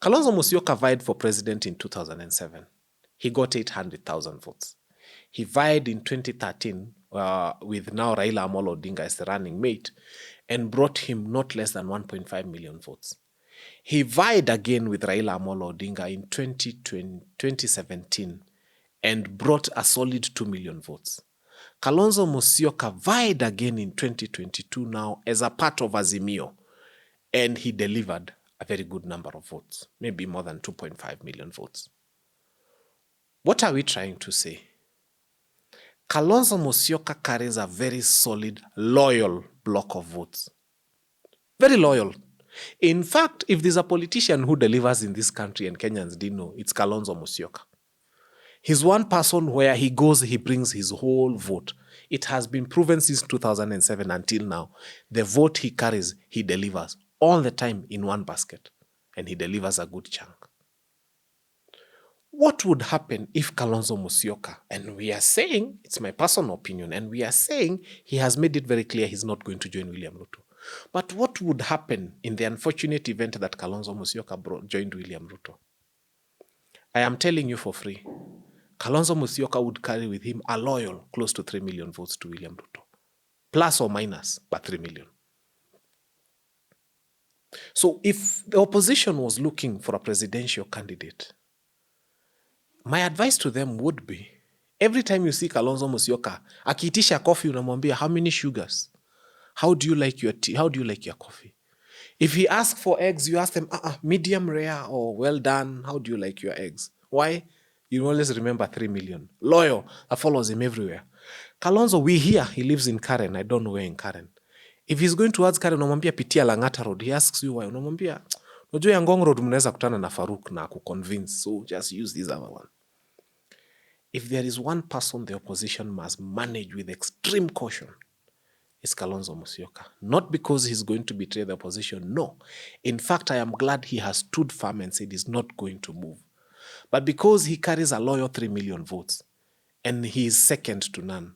Kalonzo Musyoka vied for president in 2007. He got 800,000 votes. He vied in 2013 with now Raila Amolo Odinga as the running mate and brought him not less than 1.5 million votes. He vied again with Raila Amolo Odinga in 2017 and brought a solid 2 million votes. Kalonzo Musyoka vied again in 2022 now as a part of Azimio, and he delivered a very good number of votes, maybe more than 2.5 million votes. What are we trying to say? Kalonzo Musyoka carries a very solid, loyal block of votes. Very loyal. In fact, if there's a politician who delivers in this country and Kenyans didn't know, it's Kalonzo Musyoka. He's one person where he goes, he brings his whole vote. It has been proven since 2007 until now. The vote he carries, he delivers all the time in one basket. And he delivers a good chunk. What would happen if Kalonzo Musyoka, and we are saying, it's my personal opinion, and we are saying he has made it very clear he's not going to join William Ruto. But what would happen in the unfortunate event that Kalonzo Musyoka joined William Ruto? I am telling you for free. Kalonzo Musyoka would carry with him a loyal close to 3 million votes to William Ruto. Plus or minus, but 3 million. So if the opposition was looking for a presidential candidate, my advice to them would be, every time you see Kalonzo Musyoka, akiitisha coffee unamwambia, how many sugars? How do you like your tea? How do you like your coffee? If he asks for eggs, you ask them, medium rare or well done. How do you like your eggs? Why? You always remember 3 million. Loyal, that follows him everywhere. Kalonzo, we hear he lives in Karen. I don't know where in Karen. If he's going towards Karen, unamwambia pitia Langata Road. He asks you why. Unamwambia, unajua ya Ngong Road mnaweza kutana na Faruk na kuconvince. So just use this other one. If there is one person the opposition must manage with extreme caution, it's Kalonzo Musyoka. Not because he's going to betray the opposition, no. In fact, I am glad he has stood firm and said he's not going to move. But because he carries a loyal 3 million votes, and he is second to none.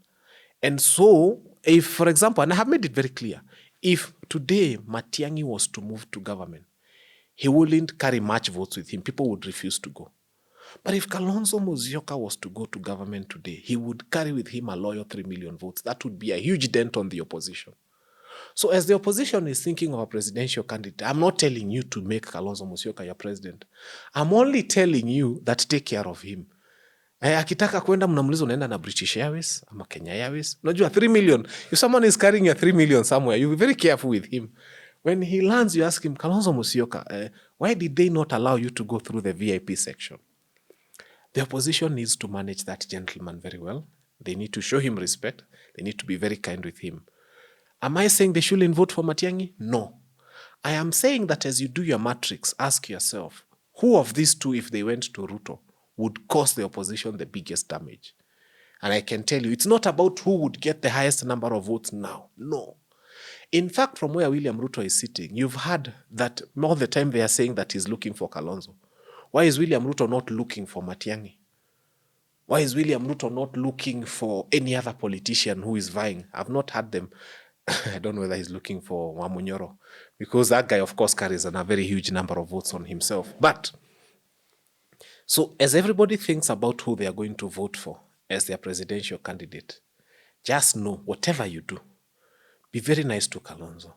And so, if, for example, and I have made it very clear, if today Matiang'i was to move to government, he wouldn't carry much votes with him. People would refuse to go. But if Kalonzo Musyoka was to go to government today, he would carry with him a loyal 3 million votes. That would be a huge dent on the opposition. So as the opposition is thinking of a presidential candidate, I'm not telling you to make Kalonzo Musyoka your president. I'm only telling you that take care of him. Akitaka kwenda mnamuliza unaenda na British Airways ama Kenya Airways. Unajua 3 million. If someone is carrying a 3 million somewhere, you be very careful with him. When he lands, you ask him, Kalonzo Musyoka, why did they not allow you to go through the VIP section? The opposition needs to manage that gentleman very well. They need to show him respect. They need to be very kind with him. Am I saying they shouldn't vote for Matiang'i? No. I am saying that as you do your matrix, ask yourself, who of these two, if they went to Ruto, would cause the opposition the biggest damage? And I can tell you, it's not about who would get the highest number of votes now. No. In fact, from where William Ruto is sitting, you've heard that all the time they are saying that he's looking for Kalonzo. Why is William Ruto not looking for Matiang'i? Why is William Ruto not looking for any other politician who is vying? I've not heard them. I don't know whether he's looking for Wamunyoro, because that guy, of course, carries a very huge number of votes on himself. But, so as everybody thinks about who they are going to vote for as their presidential candidate, just know, whatever you do, be very nice to Kalonzo.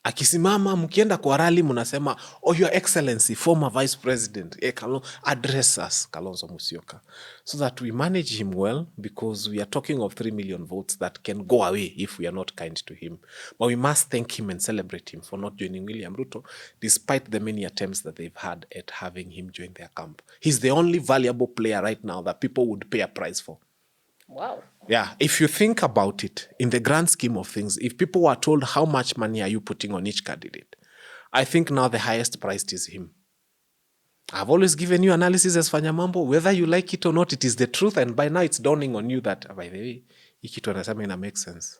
Akisimama, mkienda kwa rally, mnasema, oh, your excellency, former vice president, address us, Kalonzo Musyoka, so that we manage him well, because we are talking of 3 million votes that can go away if we are not kind to him. But we must thank him and celebrate him for not joining William Ruto, despite the many attempts that they've had at having him join their camp. He's the only valuable player right now that people would pay a price for. Wow. Yeah, if you think about it, in the grand scheme of things, if people were told how much money are you putting on each candidate, I think now the highest priced is him. I've always given you analysis as Fanya Mambo, whether you like it or not, it is the truth, and by now it's dawning on you that, by the way, ikitu anasema ina make sense.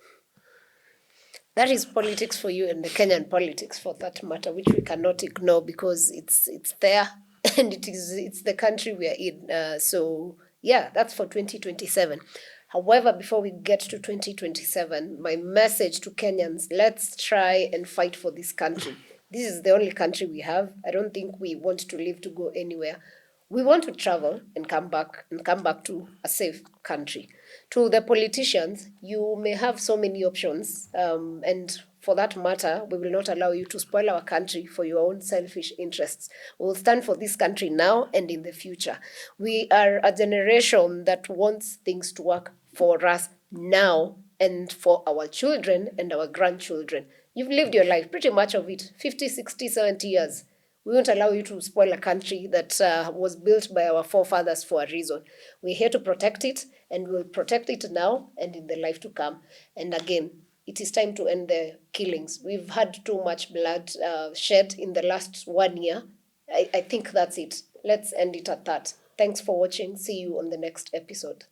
That is politics for you, and the Kenyan politics for that matter, which we cannot ignore because it's there and it's the country we are in. So yeah, that's for 2027. However, before we get to 2027, my message to Kenyans, let's try and fight for this country. This is the only country we have. I don't think we want to live to go anywhere. We want to travel and come back to a safe country. To the politicians, you may have so many options, and for that matter, we will not allow you to spoil our country for your own selfish interests. We will stand for this country now and in the future. We are a generation that wants things to work for us now and for our children and our grandchildren. You've lived your life, pretty much of it, 50, 60, 70 years. We won't allow you to spoil a country that was built by our forefathers for a reason. We're here to protect it, and we'll protect it now and in the life to come. And again, it is time to end the killings. We've had too much blood shed in the last 1 year. I think that's it. Let's end it at that. Thanks for watching. See you on the next episode.